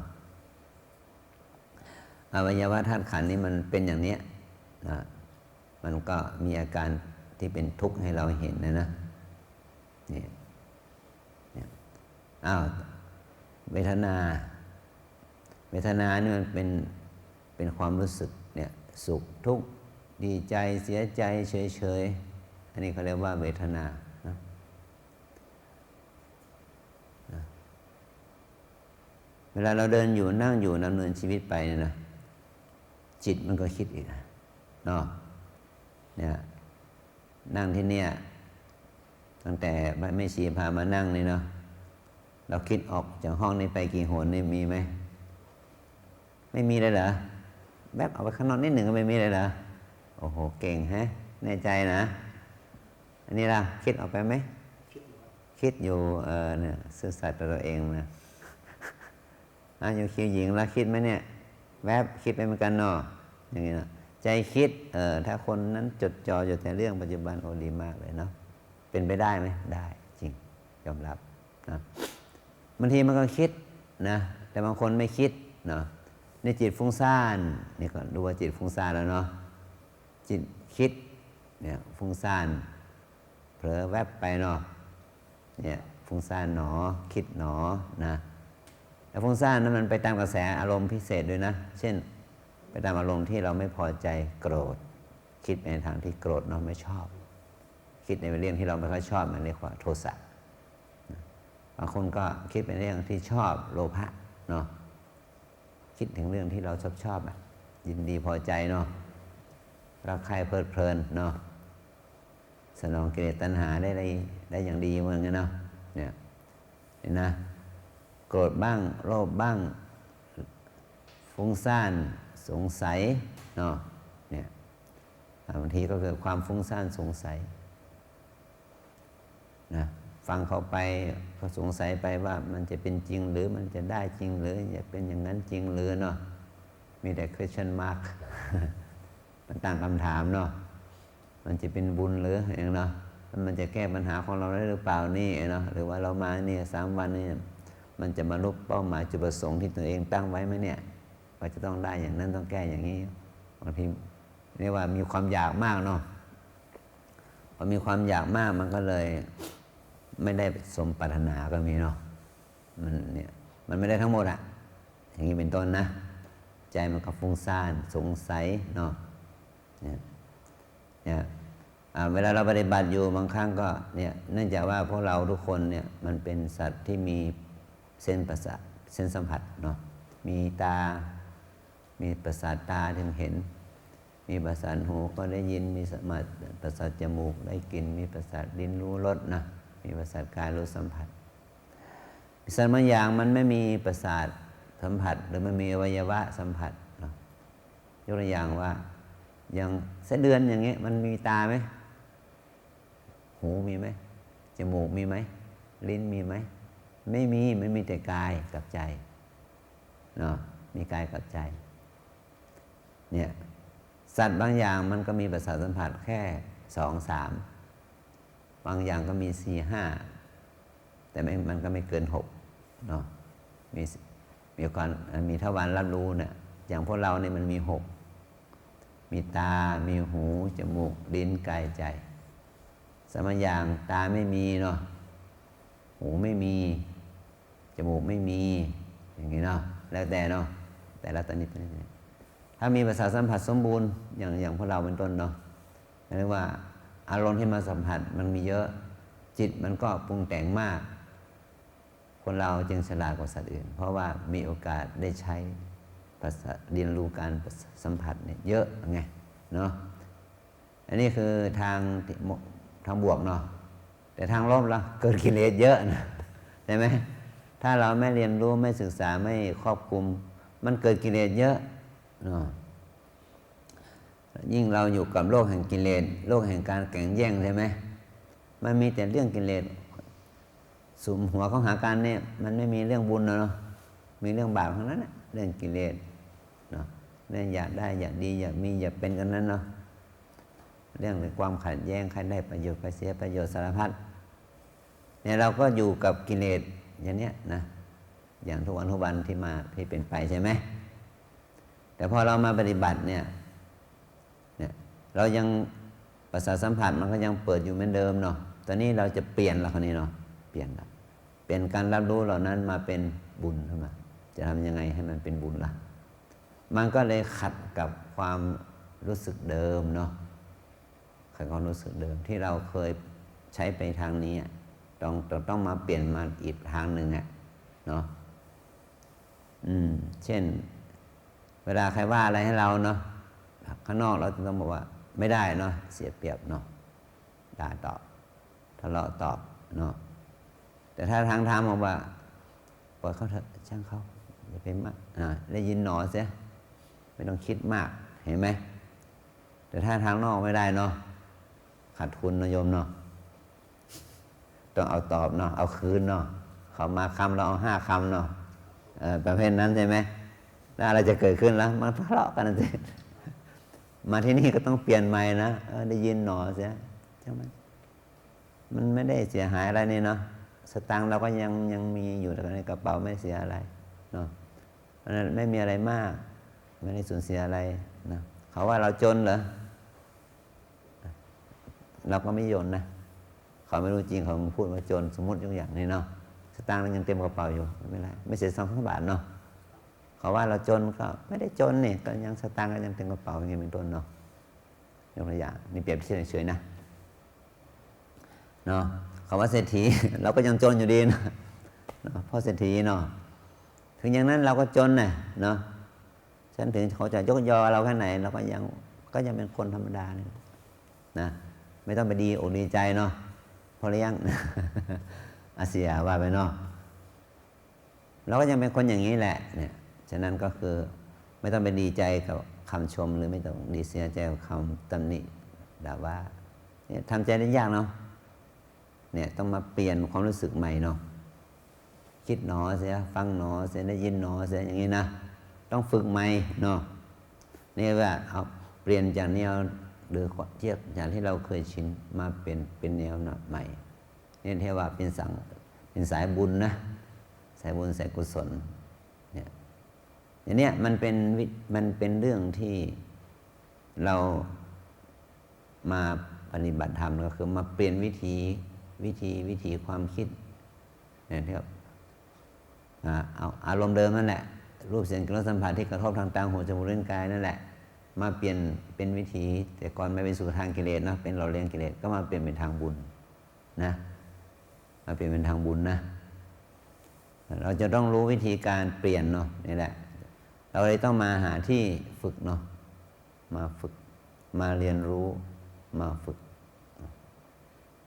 Speaker 1: อวัยวะธาตุขันธ์นี้มันเป็นอย่างนี้นะมันก็มีอาการที่เป็นทุกข์ให้เราเห็นนะนี่เวทนาเนี่ยมันเป็นความรู้สึกเนี่ยสุขทุกข์ดีใจเสียใจเฉยๆอันนี้เขาเรียกว่าเวทนานะเวลาเราเดินอยู่นั่งอยู่ดำเนินชีวิตไปนะจิตมันก็คิดอีกเนาะเนี่ยนั่งที่เนี่ย ตั้งแต่ไม่ชีพามานั่งนี่เนาะเราคิดออกจากห้องนี้ไปกี่หนนี่มีไหมไม่มีเลยเหรอแวบออกไปข้างนอกนิดหนึ่งก็ไม่มีเลยเหรอโอ้โหเก่งฮะแน่ใจนะอันนี้ล่ะคิดออกไปไหมคิดอยู่เนี่ยซื่อสัตย์ต่อตัวเองนะอยู่คิวหญิงแล้วคิดไหมเนี่ยแวบคิดไปเหมือนกันเนาะอย่างนี้นะใจคิดถ้าคนนั้นจดจ่ออยู่แต่เรื่องปัจจุบันโอ้ดีมากเลยเนาะเป็นไปได้ไหมได้จริงยอมรับนะบางทีมันก็คิดนะแต่บางคนไม่คิดเนาะในจิตฟุ้งซ่านนี่ก็ดูว่าจิตฟุ้งซ่านแล้วเนาะจิตคิดเนี่ยฟุ้งซ่านเผลอแวบไปเนาะเนี่ยฟุ้งซ่านหนอคิดหนอนะแต่ฟุ้งซ่านนั้นมันไปตามกระแสอารมณ์พิเศษด้วยนะเช่นไปตามอารมณ์ที่เราไม่พอใจโกรธคิดในทางที่โกรธเราไม่ชอบคิดในเรื่องที่เราไม่ค่อยชอบมันเรียกว่าโทสะบางคนก็คิดเป็นเรื่องที่ชอบโลภะเนาะคิดถึงเรื่องที่เราชอบยินดีพอใจเนาะรักใคร่เพลิดเพลินเนาะสนองกิเลสตัณหาได้อย่างดีเหมือนกันเนาะเนี่ยเห็นนะโกรธบ้างโลภบ้างฟุ้งซ่านสงสัยเนาะเนี่ยบางทีก็เกิดความฟุ้งซ่านสงสัยนะฟังเขาไปก็สงสัยไปว่ามันจะเป็นจริงหรือมันจะได้จริงหรือจะเป็นอย่างนั้นจริงหรือเนาะมีแต่ question mark มันตั้งคำถามเนาะมันจะเป็นบุญหรืออย่างเนาะมันจะแก้ปัญหาของเราได้หรือเปล่านี่เนาะหรือว่าเรามาเนี่ย3 วันนี่มันจะบรรลุเป้าหมายจุดประสงค์ที่ตัวเองตั้งไว้ไหมเนี่ยว่าจะต้องได้อย่างนั้นต้องแก้อย่างนี้บางทีเรียกว่ามีความอยากมากเนาะพอมีความอยากมากมันก็เลยไม่ได้สมปรารถนาก็มีเนาะมันไม่ได้ทั้งหมดอะอย่างนี้เป็นต้นนะใจมันก็ฟุ้งซ่านสงสัยเนาะเนี่ยเวลาเราปฏิบัติอยู่บางครั้งก็เนี่ยเนื่องจากว่าพวกเราทุกคนเนี่ยมันเป็นสัตว์ที่มีเส้นประสาทเส้นสัมผัสเนาะมีตามีประสาทตาถึงเห็นมีประสาทหูก็ได้ยินมีประสาทจมูกได้กลิ่นมีประสาทลิ้นรู้รสนะมีประสาทกายรู้สัมผัสสัตว์บางอย่างมันไม่มีประสาทสัมผัสหรือมันมีอวัยวะสัมผัสเนาะยกตัวอย่างว่าอย่างไส้เดือนอย่างเงี้ยมันมีตาไหมหูมีไหมจมูกมีไหมลิ้นมีไหมไม่มีมันมีแต่กายกับใจเนาะมีกายกับใจเนี่ยสัตว์บางอย่างมันก็มีประสาทสัมผัสแค่2-3บางอย่างก็มี4-5แต่มันก็ไม่เกิน6เนาะมีการมีทวารรับรู้เนี่ยอย่างพวกเราเนี่ยมันมี6มีตามีหูจมูกลิ้นกายใจสมัยอย่างตาไม่มีเนาะหูไม่มีจมูกไม่มีอย่างนี้เนาะแล้วแต่เนาะแต่ละตอนนี้ถ้ามีประสาทสัมผัสสมบูรณ์อย่างพวกเราเป็นต้นเนาะเรียกว่าอารมณ์ที่มาสัมผัสมันมีเยอะจิตมันก็ปรุงแต่งมากคนเราจึงฉลาดกว่าสัตว์อื่นเพราะว่ามีโอกาสได้ใช้เรียนรู้การสัมผัสเนี่ยเยอะไงเนาะอันนี้คือทางบวกเนาะแต่ทางลบล่ะเกิดกิเลสเยอะนะใช่ไหมถ้าเราไม่เรียนรู้ไม่ศึกษาไม่ครอบคลุมมันเกิดกิเลสเยอะเนาะยิ่งเราอยู่กับโลกแห่งกิเลสโลกแห่งการแข่งแย่งใช่ไหมมันมีแต่เรื่องกิเลสสุมหัวเขาหากันเนี่ยมันไม่มีเรื่องบุญเนาะมีเรื่องบาปทั้งนั้นนะเรื่องกิเลสเนาะเรื่องอยากได้อยากดีอยากมีอยากเป็นกันนั้นเนาะเรื่องความขัดแย้งใครได้ประโยชน์ใครเสียประโยชน์สารพัดเนี่ยเราก็อยู่กับกิเลสอย่างเนี้ยนะอย่างทุกวันที่เป็นไปใช่ไหมแต่พอเรามาปฏิบัติเนี่ยเรายังประสาทสัมผัสมันก็ยังเปิดอยู่เหมือนเดิมเนาะตอนนี้เราจะเปลี่ยนละคนนี้เนาะเปลี่ยนการรับรู้เหล่านั้นมาเป็นบุญขึ้นมาจะทำยังไงให้มันเป็นบุญล่ะมันก็เลยขัดกับความรู้สึกเดิมเนาะขัดความรู้สึกเดิมที่เราเคยใช้ไปทางนี้ต้องมาเปลี่ยนมาอีกทางหนึ่งเนาะเช่นเวลาใครว่าอะไรให้เราเนาะข้างนอกเราต้องบอกว่าไม่ได้เนาะเสียเปรียบเนาะด่าตอบ ทะเลาะตอบเนาะแต่ถ้าทางธรรมบอกว่าปล่อยเขาเถอะช่างเขาอย่าไปมากได้ยินหนอเสียไม่ต้องคิดมากเห็นไหมแต่ถ้าทางนอกไม่ได้เนาะขาดทุนนะโยมเนาะต้องเอาตอบเนาะเอาคืนเนาะเขามาคำเราเอา5 คำเนาะประเภทนั้นใช่ไหมแล้วอะไรจะเกิดขึ้นแล้วมันทะเลาะกันสิมาที่นี่ก็ต้องเปลี่ยนใหม่นะได้ยินหนอเสียใช่ไหมมันไม่ได้เสียหายอะไรนี่เนาะสตังค์เราก็ยังมีอยู่ในกระเป๋าไม่เสียอะไรเนาะเพราะนั้นไม่มีอะไรมากไม่ได้สูญเสียอะไรนะเขาว่าเราจนเหรอเราก็ไม่โยนนะเขาไม่รู้จริงเขาพูดว่าจนสมมติยกอย่างนี้เนาะสตางค์ยังเต็มกระเป๋าอยู่ไม่เป็นไรไม่เสีย2 บาทเนาะเขาว่าเราจนก็ไม่ได้จนนี่ก็ยังสตางค์ก็ยังเต็มกระเป๋าอย่างนี้เป็นต้นเนาะยกตัวอย่างนี่เปรียบเทียบเฉยๆนะเนาะเขาว่าเศรษฐี เราก็ยังจนอยู่ดีนะเพราะเศรษฐีเนาะถึงอย่างนั้นเราก็จนนะเนาะฉันถึงเขาจะยกยอเราแค่ไหนเราก็ยังเป็นคนธรรมดาเลยนะไม่ต้องไปดีอกดีใจเนาะพอเลี้ยง อาเซียว่าไปเนาะเราก็ยังเป็นคนอย่างนี้แหละเนี่ยฉะนั้นก็คือไม่ต้องไปดีใจกับคำชมหรือไม่ต้องดีเสียใจกับคำตำหนิด่าว่าเนี่ยทำใจได้ยากเนาะเนี่ยต้องมาเปลี่ยนความรู้สึกใหม่เนาะคิดหนอเสียฟังหนอเสียได้ยินหนอเสียอย่างนี้นะต้องฝึกใหม่เนาะนี่ว่าเอาเปลี่ยนจากแนวหรือเทียบอย่างที่เราเคยชินมาเป็นแนวใหม่นี่เรียกว่าเป็นสายบุญนะสายบุญสายกุศลเนี่ยอย่างนี้มันเป็นเรื่องที่เรามาปฏิบัติธรรมก็คือมาเปลี่ยนวิธีความคิดเนี่ยที่เอาอารมณ์เดิมนั่นแหละรูปเสียงกลิ่นรสสัมผัสที่กระทบทางตาหูจมูกลิ้นกายนั่นแหละมาเปลี่ยนเป็นวิธีแต่ก่อนไม่เป็นสู่ทางกิเลสนะเป็นเราเลี้ยงกิเลสก็มาเปลี่ยนเป็นทางบุญนะมาเปลี่ยนเป็นทางบุญนะเราจะต้องรู้วิธีการเปลี่ยนเนาะนี่แหละเราเลยต้องมาหาที่ฝึกเนาะมาฝึกมาเรียนรู้มาฝึก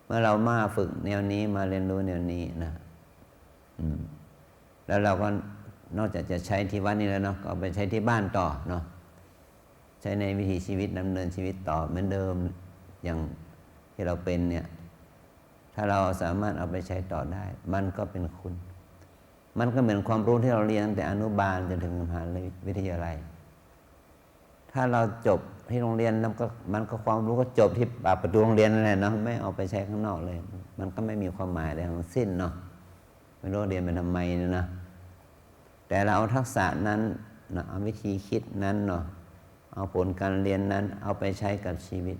Speaker 1: เมื่อเรามาฝึกแนวนี้มาเรียนรู้แนวนี้นะแล้วเราก็นอกจากจะใช้ที่วัดนี้แล้วเนาะก็เอาไปใช้ที่บ้านต่อเนาะใช้ในวิถีชีวิตดำเนินชีวิตต่อเหมือนเดิมอย่างที่เราเป็นเนี่ยถ้าเราสามารถเอาไปใช้ต่อได้มันก็เป็นคุณมันก็เหมือนความรู้ที่เราเรียนตั้งแต่อนุบาลจนถึงมหาวิทยาลัยถ้าเราจบที่โรงเรียนแล้วก็มันก็ความรู้ก็จบที่ปากประตูโรงเรียนนั่นแหละเนาะไม่เอาไปใช้ข้างนอกเลยมันก็ไม่มีความหมายอะไรทั้งสิ้นเนาะไม่รู้เรียนไปทำไมนะแต่เราเอาทักษะนั้นนะเอาวิธีคิดนั้นเนาะเอาผลการเรียนนั้นเอาไปใช้กับชีวิต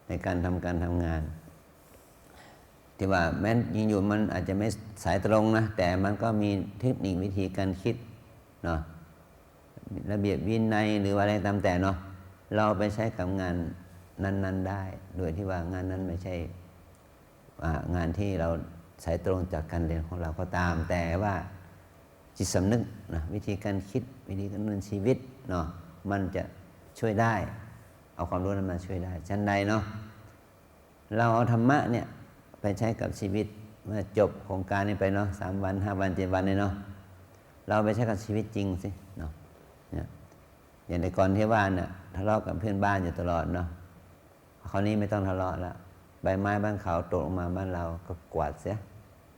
Speaker 1: ในการทำงานที่ว่าแม้ยิงอยู่มันอาจจะไม่สายตรงนะแต่มันก็มีเทคนิควิธีการคิดเนาะระเบียบวินัยหรืออะไรตามแต่เนาะเราไปใช้กับงานนั้นได้โดยที่ว่างานนั้นไม่ใช่งานที่เราสายตรงจากการเรียนของเราก็ตามแต่ว่าจิตสำนึกนะวิธีการคิดวิธีการดำเนินชีวิตเนาะมันจะช่วยได้เอาความรู้นั้นมาช่วยได้ชั้นใดเนาะเราเอาธรรมะเนี่ยไปใช้กับชีวิตเมื่อจบโครงการนี้ไปเนาะ3 วัน5 วัน7 วันเนี่ยเนาะเราไปใช้กับชีวิตจริงสิเนาะเนี่ยอย่างในกรที่บ้านเนี่ยทะเลาะกับเพื่อนบ้านอยู่ตลอดเนาะคราวนี้ไม่ต้องทะเลาะแล้วใบไม้บ้านเขาตกลงมาบ้านเราก็กวาดเสีย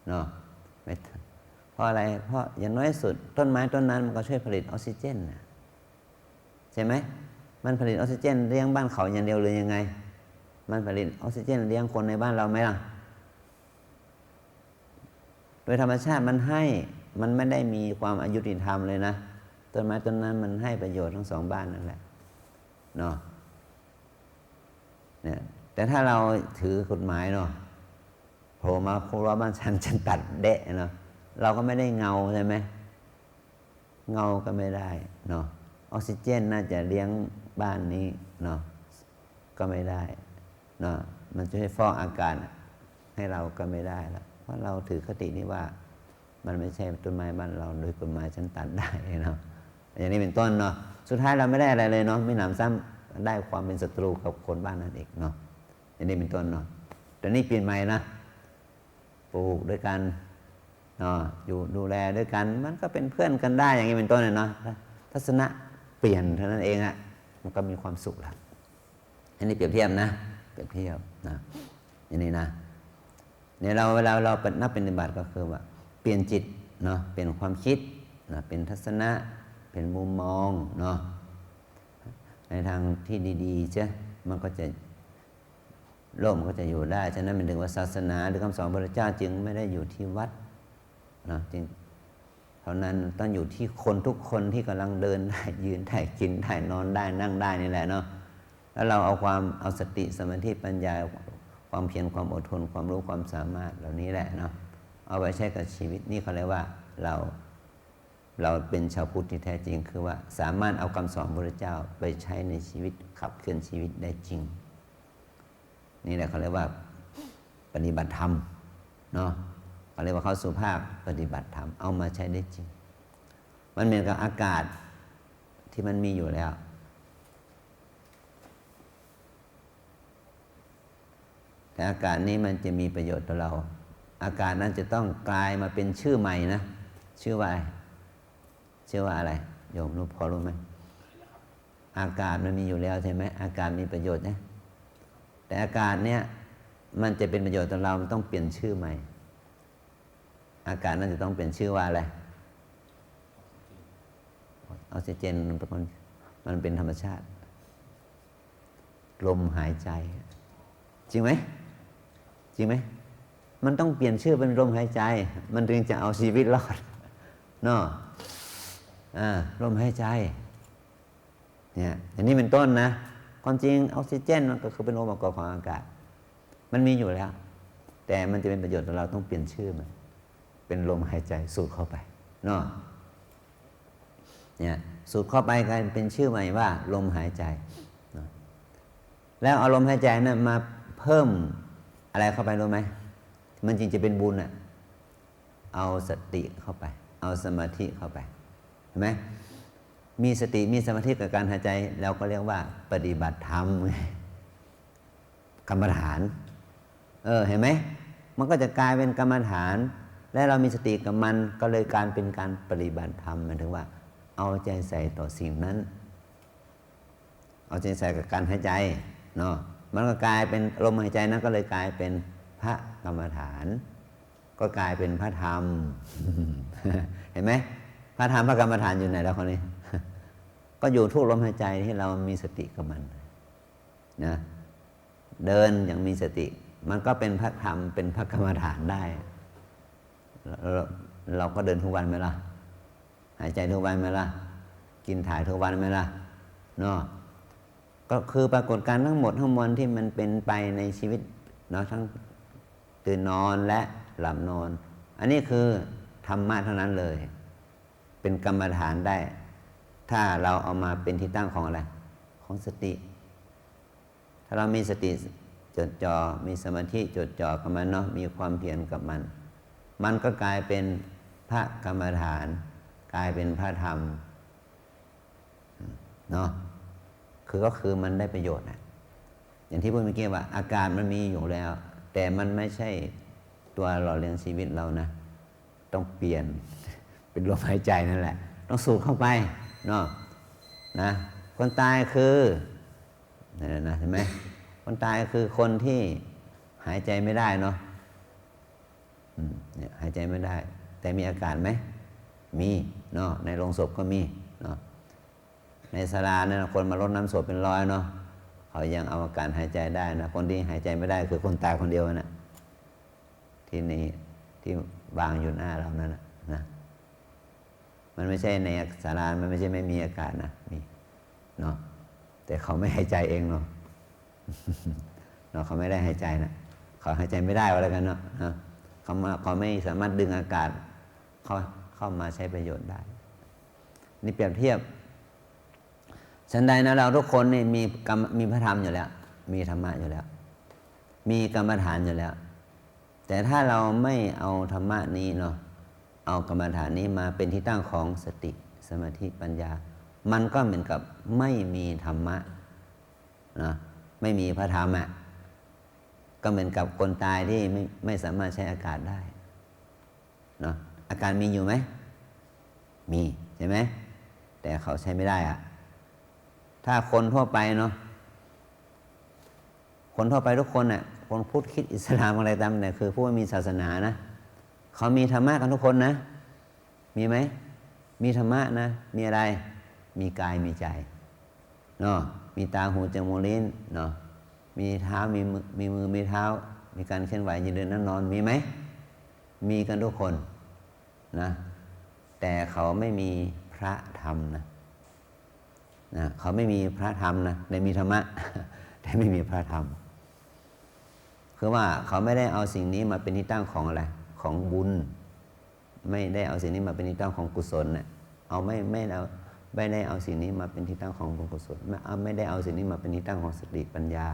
Speaker 1: เนาะไม่เพราะอะไรเพราะอย่างน้อยสุดต้นไม้ต้นนั้นมันก็ช่วยผลิตออกซิเจนนะใช่ไหมมันผลิตออกซิเจนเลี้ยงบ้านเขาอย่างเดียวเลยยังไงมันผลิตออกซิเจนเลี้ยงคนในบ้านเราไหมล่ะโดยธรรมชาติมันให้มันไม่ได้มีความอายุติธรรมเลยนะต้นไม้ต้นนั้นมันให้ประโยชน์ทั้ง2 บ้านนั่นแหละเนาะเนี่ยแต่ถ้าเราถือกฎหมายเนาะโผล่มาโคราบ้านฉันตัดเดะเนาะเราก็ไม่ได้เงาใช่ไหมเงาก็ไม่ได้เนาะออกซิเจนน่าจะเลี้ยงบ้านนี้เนาะก็ไม่ได้เนาะมันจะให้ฟอกอากาศให้เราก็ไม่ได้ละเพราะเราถือคตินี้ว่ามันไม่ใช่ต้นไม้บ้านเราโดยกฎหมายฉันตัดได้เนาะอย่างนี้เป็นต้นเนาะสุดท้ายเราไม่ได้อะไรเลยเนาะไม่หนำซ้ำได้ความเป็นศัตรูกับคนบ้านนั้นเองเนาะอย่างนี้เป็นต้นเนาะแต่นี่เปลี่ยนใหม่นะ ลูกด้วยกันเนาะอยู่ดูแลด้วยกันมันก็เป็นเพื่อนกันได้อย่างนี้เป็นต้นเนาะทัศนะเปลี่ยนเท่านั้นเองอะมันก็มีความสุขแล้วอันนี้เปรียบเทียบนะเปรียบเทียบนะอย่างนี้นะเนี่ยเวลาเรานับปฏิบัติก็คือว่าเปลี่ยนจิตเนาะเปลี่ยนความคิดนะเป็นทัศนะเป็นมุมมองเนาะในทางที่ดีๆใช่มันก็จะโลกมันก็จะอยู่ได้ฉะนั้นเป็นถึงว่าศาสนาหรือคำสอนพระพุทธเจ้าจึงไม่ได้อยู่ที่วัดนะจริงเท่านั้นต้องอยู่ที่คนทุกคนที่กำลังเดินได้ยืนได้กินได้นอนได้นั่งได้นี่แหละเนาะแล้วเราเอาสติสมาธิปัญญาความเพียรความอดทนความรู้ความสามารถเหล่านี้แหละเนาะเอาไปใช้กับชีวิตนี่เขาเรียกว่าเราเป็นชาวพุทธที่แท้จริงคือว่าสามารถเอาคำสอนพระพุทธเจ้าไปใช้ในชีวิตขับเคลื่อนชีวิตได้จริงนี่แหละเขาเรียกว่าปฏิบัติธรรมเนาะเขาเรียกว่าเข้าสู่ภาคปฏิบัติธรรมเอามาใช้ได้จริงมันเหมือนกับอากาศที่มันมีอยู่แล้วแต่อากาศนี้มันจะมีประโยชน์ต่อเราอากาศนั้นจะต้องกลายมาเป็นชื่อใหม่นะชื่อว่าอะไรโยมรู้พอรู้ไหมอากาศมันมีอยู่แล้วใช่ไหมอากาศมีประโยชน์นะแต่อากาศเนี้ยมันจะเป็นประโยชน์ต่อเรามันต้องเปลี่ยนชื่อใหม่อากาศนั้นจะต้องเปลี่ยนชื่อว่าอะไรออกซิเจนมันเป็นธรรมชาติลมหายใจจริงไหมมันต้องเปลี่ยนชื่อเป็นลมหายใจมันถึงจะเอาชีวิตรอดเนาะลมหายใจเนี่ยอย่างนี้เป็นต้นนะความจริงออกซิเจนมันก็คือเป็นองค์ประกอบของอากาศมันมีอยู่แล้วแต่มันจะเป็นประโยชน์ต่อเราต้องเปลี่ยนชื่อมันเป็นลมหายใจสูดเข้าไปเนาะเนี่ยสูดเข้าไปกลายเป็นชื่อใหม่ว่าลมหายใจแล้วเอาลมหายใจนั้นมาเพิ่มอะไรเข้าไปรู้ไหมมันจริงจะเป็นบุญอ่ะเอาสติเข้าไปเอาสมาธิเข้าไปเห็นไหมมีสติมีสมาธิกับการหายใจเราก็เรียกว่าปฏิบัติธรรมกรรมฐานเห็นไหมมันก็จะกลายเป็นกรรมฐานและเรามีสติกับมันก็เลยการเป็นการปฏิบัติธรรมหมายถึงว่าเอาใจใส่ต่อสิ่งนั้นเอาใจใส่กับการหายใจเนาะมันก็กลายเป็นลมหายใจนั้นก็เลยกลายเป็นพระกรรมฐานก็กลายเป็นพระธรรม เห็นไหมพระธรรมพระกรรมฐานอยู่ไหนแล้วคนนี้ ก็อยู่ทุกลมหายใจที่เรามีสติกับมันนะเดินอย่างมีสติมันก็เป็นพระธรรมเป็นพระกรรมฐานได้เราก็เดินทุกวันไหมล่ะหายใจทุกวันไหมล่ะกินถ่ายทุกวันไหมล่ะเนาะก็คือปรากฏการณ์ทั้งหมดทั้งมวลที่มันเป็นไปในชีวิตเนาะทั้งตื่นนอนและหลับนอนอันนี้คือธรรมะเท่านั้นเลยเป็นกรรมฐานได้ถ้าเราเอามาเป็นที่ตั้งของอะไรของสติถ้าเรามีสติจดจ่อมีสมาธิจดจ่อกับมันเนาะมีความเพียรกับมันก็กลายเป็นพระกรรมฐานกลายเป็นพระธรรมเนาะก็คือมันได้ประโยชน์นะอย่างที่พูดเมื่อกี้ว่าอากาศมันมีอยู่แล้วแต่มันไม่ใช่ตัวหล่อเลี้ยงชีวิตเรานะต้องเปลี่ยนเป็นลมหายใจนั่นแหละต้องสูดเข้าไปเนาะนะคนตายคือนั่นนะเห็นไหมคนตายคือคนที่หายใจไม่ได้เนาะเนี่ยหายใจไม่ได้แต่มีอากาศไหมมีเนาะในโรงศพก็มีเนาะในศาลาเนี่ยคนมารดน้ำศพเป็นร้อยเนาะเขายังเอาอาการหายใจได้นะคนที่หายใจไม่ได้คือคนตายคนเดียวนะที่นี่ที่วางอยู่หน้าเรานั่นนะมันไม่ใช่ในศาลามันไม่ใช่ไม่มีอากาศนะมีเนาะแต่เขาไม่หายใจเองเนาะ เนาะเขาไม่ได้หายใจนะเขาหายใจไม่ได้อะไรกันเนาะเขาไม่สามารถดึงอากาศเข้ามาใช้ประโยชน์ได้นี่เปรียบเทียบฉันใดนะเราทุกคนนี่มีพระธรรมอยู่แล้วมีธรรมะอยู่แล้วมีกรรมฐานอยู่แล้วแต่ถ้าเราไม่เอาธรรมะนี้เนาะเอากรรมฐานนี้มาเป็นที่ตั้งของสติสมาธิปัญญามันก็เหมือนกับไม่มีธรรมะนะไม่มีพระธรรม ก็เหมือนกับคนตายที่ไม่สามารถใช้อากาศได้เนาะอากาศมีอยู่ไหมมีใช่ไหมแต่เขาใช้ไม่ได้อะถ้าคนทั่วไปเนาะคนทั่วไปทุกคนน่ะคนพุทธคริสต์อิสลามอะไรตามเนี่ยคือผู้ไม่มีศาสนานะเขามีธรรมะกันทุกคนนะมีไหมมีธรรมะนะมีอะไรมีกายมีใจเนาะมีตาหูจมูกลิ้นเนาะมีเท้ามีมือมีเท้ามีการเคลื่อนไหวยืนเดินนั่งนอนมีไหมมีกันทุกคนนะแต่เขาไม่มีพระธรรมนะเขาไม่มีพระธรรมนะแต่มีธรรมะ แต่ไม่มีพระธรรมคือว่าเขาไม่ได้เอาสิ่งนี้มาเป็นที่ตั้งของอะไรของบุญไม่ได้เอาสิ่งนี้มาเป็นที่ตั้งของกุศลเนี่ยเอาไม่ได้เอาสิ่งนี้มาเป็นที่ตั้งของบุญกุศลไม่ได้เอาสิ่งนี้มาเป็นที่ตั้งของสติปัญญา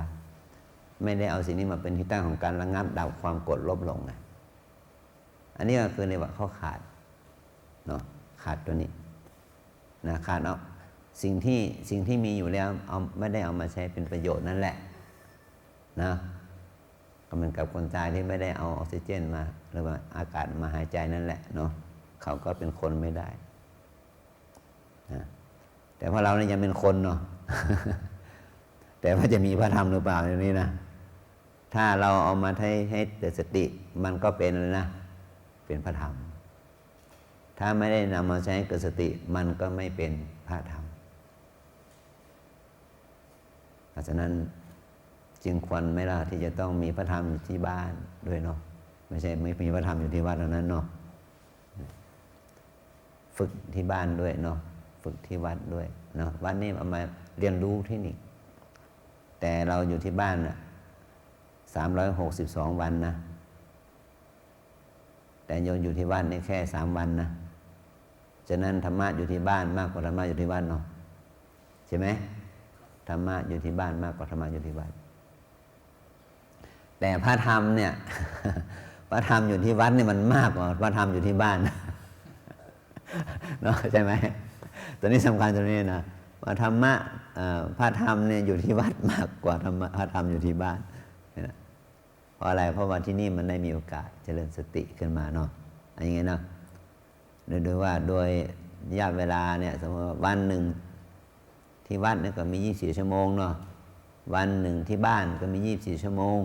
Speaker 1: ไม่ได้เอาสิ่งนี้มาเป็นที่ตั้งของการระงับดับความโกรธลบหลงไงอันนี้ก็คือเรียกว่าเขาขาดเนาะขาดตัวนี้นะขาดเอาสิ่งที่มีอยู่แล้วเอาไม่ได้เอามาใช้เป็นประโยชน์นั่นแหละนะก็เหมือนกับคนตายที่ไม่ได้เอาออกซิเจนมาหรือว่าอากาศมาหายใจนั่นแหละเนาะเขาก็เป็นคนไม่ได้นะแต่พอเราเนี่ยยังเป็นคนเนาะ แต่ว่าจะมีพระธรรมหรือเปล่าอย่างนี้นะถ้าเราเอามาให้เกิดสติมันก็เป็นเลยนะเป็นพระธรรมถ้าไม่ได้นำมาใช้ให้เกิดสติมันก็ไม่เป็นพระธรรมเพราะฉะนั้นจึงควรไหมล่ะที่จะต้องมีพระธรรมอยู่ที่บ้านด้วยเนาะไม่ใช่ไม่มีพระธรรมอยู่ที่วัดเท่านั้นเนาะฝึกที่บ้านด้วยเนาะฝึกที่วัดด้วยเนาะวัดนี่เอามาเรียนรู้เทคนิคแต่เราอยู่ที่บ้านน่ะ362 วันนะแต่โยมอยู่ที่วัดนี่แค่3 วันนะฉะนั้นธรรมะอยู่ที่บ้านมากกว่าธรรมะอยู่ที่วัดเนาะใช่ไหมธรรมะอยู่ที่บ้านมากกว่าธรรมะอยู่ที่วัดแต่พระธรรมเนี่ย พระธรรมอยู่ที่วัดนี่มันมากกว่าพระธรรมอยู่ที่บ้าน เนาะใช่ไหมตัวนี้สำคัญตัวนี้นะว่าธรรมะพระธรรมเนี่ยอยู่ที่วัดมากกว่าพระธรรมอยู่ที่บ้านนะเพราะอะไรเพราะว่าที่นี่มันได้มีโอกาสเจริญสติขึ้นมาเนาะอะไรอย่างเงี้ยเนาะโดยว่าโดยระยะเวลาเนี่ยสมมติวันหนึ่งที่วัดเนี่ยก็มี24 ชั่วโมงเนาะวันหนึ่งที่บ้านก็มี24 ชั่วโมง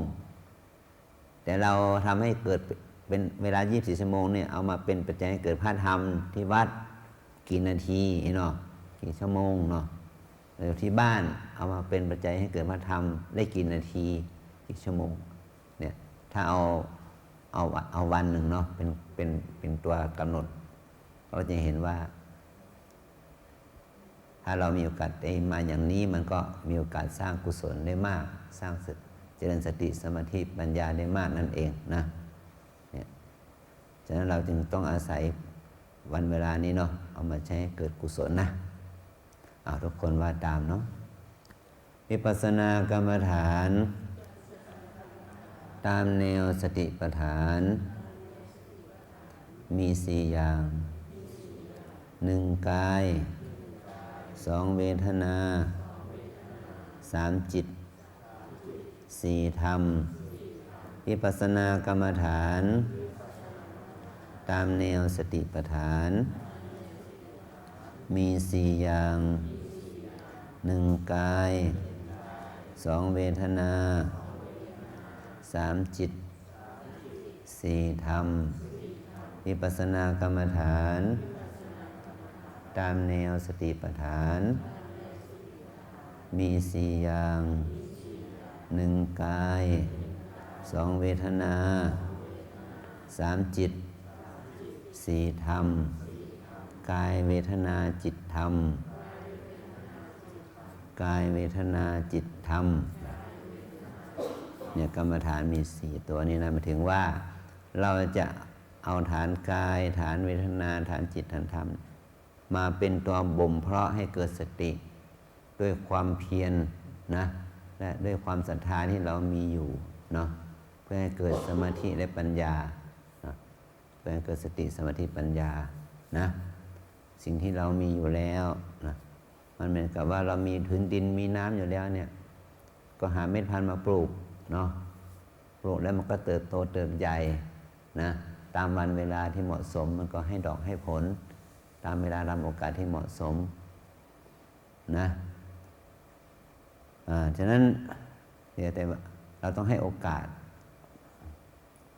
Speaker 1: แต่เราทำให้เกิดเป็นเวลา24 ชั่วโมงเนี่ยเอามาเป็นปัจจัยให้เกิดพระธรรมที่วัดกี่นาทีเนาะกี่ชั่วโมงเนาะแล้วที่บ้านเอามาเป็นปัจจัยให้เกิดพระธรรมได้กี่นาทีกี่ชั่วโมงเนี่ยถ้าเอาวันหนึ่งเนาะเป็นตัวกำหนดเราจะเห็นว่าถ้าเรามีโอกาสได้มาอย่างนี้มันก็มีโอกาสสร้างกุศลได้มากสร้างเจริญสติสมาธิปัญญาได้มากนั่นเองนะเนี่ยฉะนั้นเราจึงต้องอาศัยวันเวลานี้เนาะเอามาใช้ให้เกิดกุศลนะเอาทุกคนว่าตามเนาะวิปัสสนากรรมฐานตามแนวสติปัฏฐานมี4 อย่าง1 กาย2 เวทนา3 จิต4 ธรรมวิปัสสนากรรมฐานตามแนวสติปัฏฐานมี4 อย่าง1 กาย2 เวทนา3 จิต4 ธรรมวิปัสสนากรรมฐานตามแนวสติปัฏฐานมี4 อย่าง1 กาย2 เวทนา3 จิต4 ธรรมกายเวทนาจิตธรรมกายเวทนาจิตธรรมเนี่ยกรรมฐานมี4 ตัวนี้นะหมายถึงว่าเราจะเอาฐานกายฐานเวทนาฐานจิตฐานธรรมมาเป็นตัวบ่มเพาะให้เกิดสติด้วยความเพียรนะและด้วยความศรัทธาที่เรามีอยู่เนาะเพื่อให้เกิดสมาธิและปัญญานะเพื่อให้เกิดสติสมาธิปัญญานะสิ่งที่เรามีอยู่แล้วนะมันเหมือนกับว่าเรามีพื้นดินมีน้ำอยู่แล้วเนี่ยก็หาเม็ดพันธุ์มาปลูกเนาะ ปลูกแล้วมันก็เติบโตเติบใหญ่นะตามวันเวลาที่เหมาะสมมันก็ให้ดอกให้ผลตามเวลาตามโอกาสที่เหมาะสมนะฉะนั้นเดี๋ยวแต่เราต้องให้โอกาส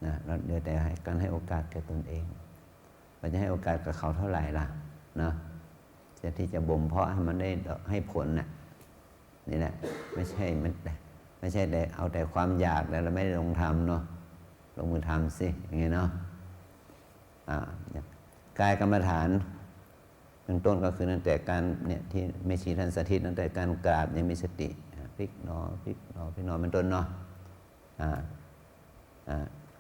Speaker 1: นะเราเดี๋ยวแต่การให้โอกาสแก่ตนเองเราจะให้โอกาสกับเขาเท่าไหร่ล่ะนะจะที่จะบ่มเพาะให้มันได้ให้ผลน่ะนี่แหละไม่ใช่แต่เอาแต่ความอยากแล้วเราไม่ได้ลงทำเนาะลงมือทำสิอย่างเงี้ยเนาะกายกรรมฐานเป็นต้นก็คือตั้งแต่การเนี่ยที่ไม่ชี้ท่านสาธิตตั้งแต่การกราบยังมีสติพลิกหนอพลิกหนอพลิกหนอเป็นต้นเนาะ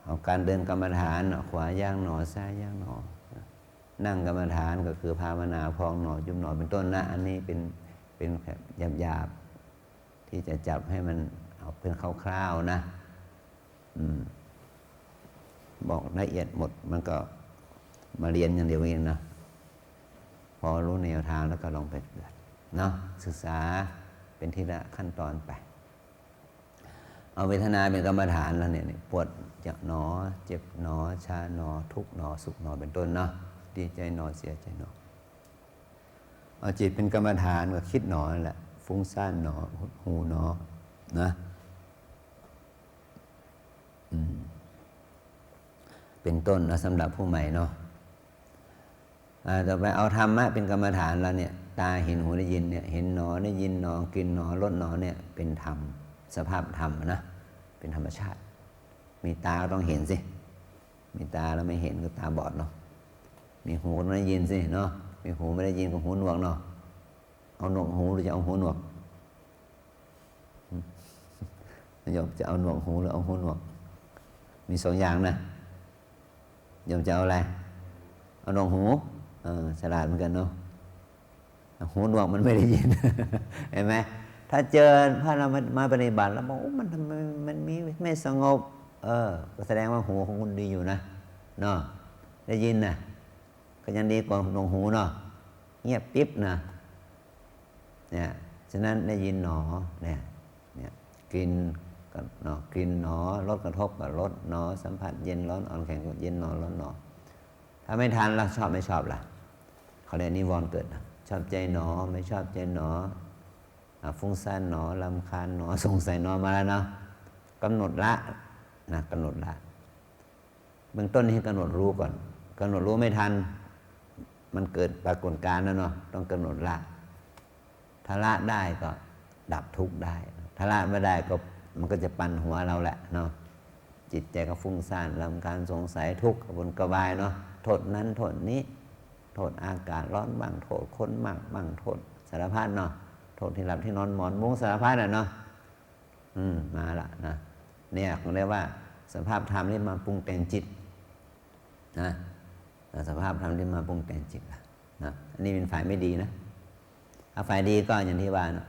Speaker 1: เอาการเดินกรรมฐานขวาย่างหนอซ้ายย่างหนอนั่งกรรมฐานก็คือภาวนาพองหนอยุบหนอเป็นต้นนะอันนี้เป็นหยาบๆที่จะจับให้มันเอาเป็นคร่าวๆนะบอกละเอียดหมดมันก็มาเรียนอย่างเดียวเองนะพอรู้แนวทางแล้วก็ลองไปเนาะศึกษาเป็นทีละขั้นตอนไปเอาเวทนาเป็นกรรมฐานแล้วเนี่ยปวดจะหนอเจ็บหนอชาหนอทุกหนอสุขหนอเป็นต้นเนาะดีใจหนอเสียใจหนอเอาจิตเป็นกรรมฐานก็คิดหนอนั่นแหละฟุ้งซ่านหนอหดหูหนอนะเป็นต้นนะสำหรับผู้ใหม่เนาะต่อไปเอาธรรมะเป็นกรรมฐานแล้วเนี่ยตาเห็นหูได้ยินเนี่ยเห็นหนอได้ยินหนอกินหนอรสหนอเนี่ยเป็นธรรมสภาพธรรมนะเป็นธรรมชาติมีตาก็ต้องเห็นสิมีตาแล้วไม่เห็นก็ตาบอดเนาะมีหูก็ได้ยินสิเนาะมีหูไม่ได้ยินก็หูหนวกเนาะเอาหนวกหูหรือจะเอาหูหนวกโยมจะเอาหนวกหูหรือเอาหูหนวกมีสองอย่างนะโยมจะเอาอะไรเอาหนวกหูฉลาดเหมือนกันเนาะหูหนวกมันไม่ได้ยิน เห็นไหมถ้าเจอพระเรามาปฏิบัติแล้วบอกมันทำไมมันมีไม่สงบก็แสดงว่าหูของคุณดีอยู่นะเนาะได้ยินนะก็ยังดีกว่าหนวกหูเนาะเงียบปิ๊บนะเนี่ยฉะนั้นได้ยินหนอเนี่ยกินกับหนอกินหนอรสกระทบกับรสหนอสัมผัสเย็นร้อนอ่อนแข็งกับเย็นหนอร้อนหนอถ้าไม่ทันแล้วชอบไม่ชอบล่ะเขาเรียกนิวรณ์เกิดชอบใจหนอไม่ชอบใจหนอฟุ้งซ่านหนอรำคาญหนอสงสัยหนอมาแล้วเนาะกำหนดละนะกำหนดละเบื้องต้นให้กำหนดรู้ก่อนกำหนดรู้ไม่ทันมันเกิดปรากฏการณ์แล้วเนาะต้องกำหนดละถ้าละได้ก็ดับทุกข์ได้ถ้าละไม่ได้ก็มันก็จะปั่นหัวเราแหละเนาะจิตใจก็ฟุ้งซ่านรำคาญสงสัยทุกข์กระวนกระวายเนาะโทษนั้นโทษนี้โทษอากาศร้อนบ้างโทษคนมากบ้างโทษสารพัดเนาะโทษที่หลับที่นอนหมอนมุ้งสารพัดเนาะมาละนะเนี่ยเขาเรียกว่าสภาพธรรมที่มาปรุงแต่งจิตนะสภาพธรรมที่มาปรุงแต่งจิตนะอันนี้เป็นฝ่ายไม่ดีนะถ้าฝ่ายดีก็อย่างที่ว่านะ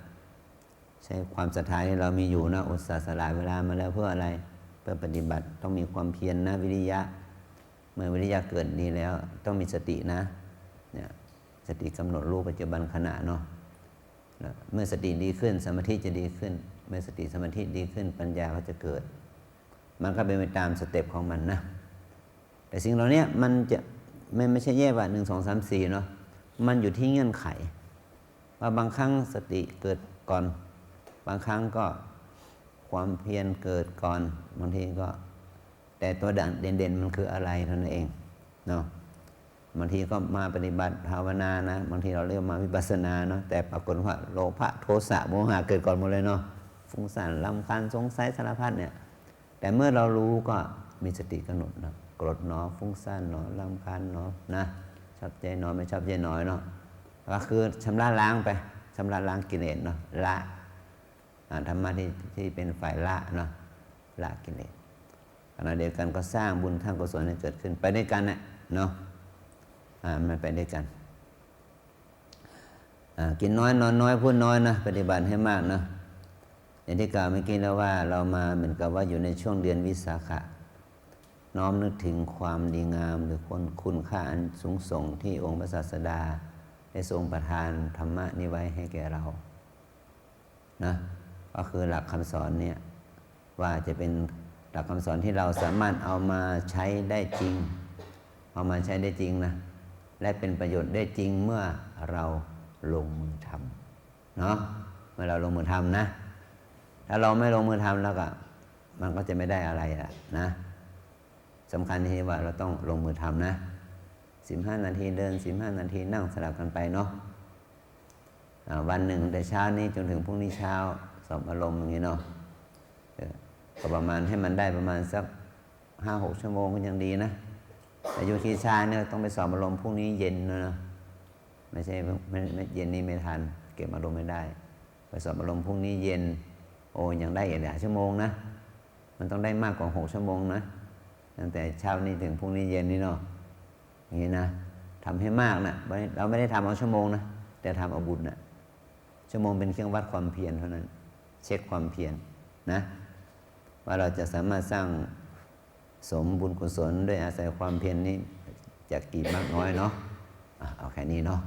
Speaker 1: ใช้ความศรัทธาที่เรามีอยู่นะอุตส่าห์สละเวลามาแล้วเพื่ออะไรเพื่อปฏิบัติต้องมีความเพียรนะวิริยะเมื่อวิริยะเกิดดีแล้วต้องมีสตินะเนี่ยสติกำหนดรู้ปัจจุบันขณะเนาะเมื่อสติดีขึ้นสมาธิจะดีขึ้นเมื่อสติสมาธิดีขึ้นปัญญาก็จะเกิดมันก็เป็นไปตามสเต็ปของมันนะแต่สิ่งเหล่านี้มันจะไม่ใช่แยกว่า1 2 3 4เนาะมันอยู่ที่เงื่อนไขว่าบางครั้งสติเกิดก่อนบางครั้งก็ความเพียรเกิดก่อนบางทีก็แต่ตัวเด่นๆมันคืออะไรเท่านั้นเองเนาะบางทีก็มาปฏิบัติภาวนานะบางทีเราเรียกมาวิปัสสนาเนาะแต่ปรากฏว่าโลภะโทสะโมหะเกิดก่อนหมดเลยเนาะฟุ้งซ่านรำคาญสงสัยสารพัดเนี่ยแต่เมื่อเรารู้ก็มีสติกำหนดนะโกรธหนอฟุ้งซ่านหนอรำคาญหนอนะชอบใจหนอไม่ชอบใจหนอเนาะก็คือชำระล้างไปชำระล้างกิเลสเนาะละธรรมะที่เป็นฝ่ายละเนาะละกิเลสขณะเดียวกันก็สร้างบุญสร้างกุศลให้เกิดขึ้นไปด้วยกันเนาะมันไปด้วยกันกินน้อยนอนน้อยพูดน้อยนะปฏิบัติให้มากนะอย่างที่กล่าวเมื่อกี้แล้วว่าเรามาเหมือนกับว่าอยู่ในช่วงเดือนวิสาขะน้อมนึกถึงความดีงามหรือคุณค่าอันสูงส่งที่องค์พระศาสดาได้ทรงประทานธรรมะนี้ไว้ให้แก่เรานะก็คือหลักคำสอนเนี่ยว่าจะเป็น หลักคำสอนที่เราสามารถเอามาใช้ได้จริงเอามาใช้ได้จริงนะและเป็นประโยชน์ได้จริงเมื่อเราลงมือทำเนาะเมื่อเราลงมือทำนะถ้าเราไม่ลงมือทำแล้วก็มันก็จะไม่ได้อะไรนะสำคัญที่ว่าเราต้องลงมือทำนะ15 นาทีเดิน15 นาทีนั่งสลับกันไปเนาะวันหนึ่งแต่เช้านี้จนถึงพรุ่งนี้เช้าสอบอารมณ์อย่างนี้เนาะก็ประมาณให้มันได้ประมาณสัก5-6 ชั่วโมงก็ยังดีนะแต่อยู่ที่ชาเนี่ยต้องไปสอบอารมณ์พรุ่งนี้เย็นนะไม่ใช่ไม่เย็นนี้ไม่ทันเก็บอารมณ์ไม่ได้ไปสอบอารมณ์พรุ่งนี้เย็นโอ้ยังได้อีกหลายชั่วโมงนะมันต้องได้มากกว่า6 ชั่วโมงนะตั้งแต่เช้านี้ถึงพรุ่งนี้เย็นนี่เนาะอย่างนี้นะทำให้มากนะเราไม่ได้ทำเอาชั่วโมงนะแต่ทำเอาบุญนะชั่วโมงเป็นเครื่องวัดความเพียรเท่านั้นเช็คความเพียรนะว่าเราจะสามารถสร้างสมบุญกุศลด้วยอาศัยความเพียรนี้จะกี่มากน้อยเนาะเอาแค่นี้เนาะ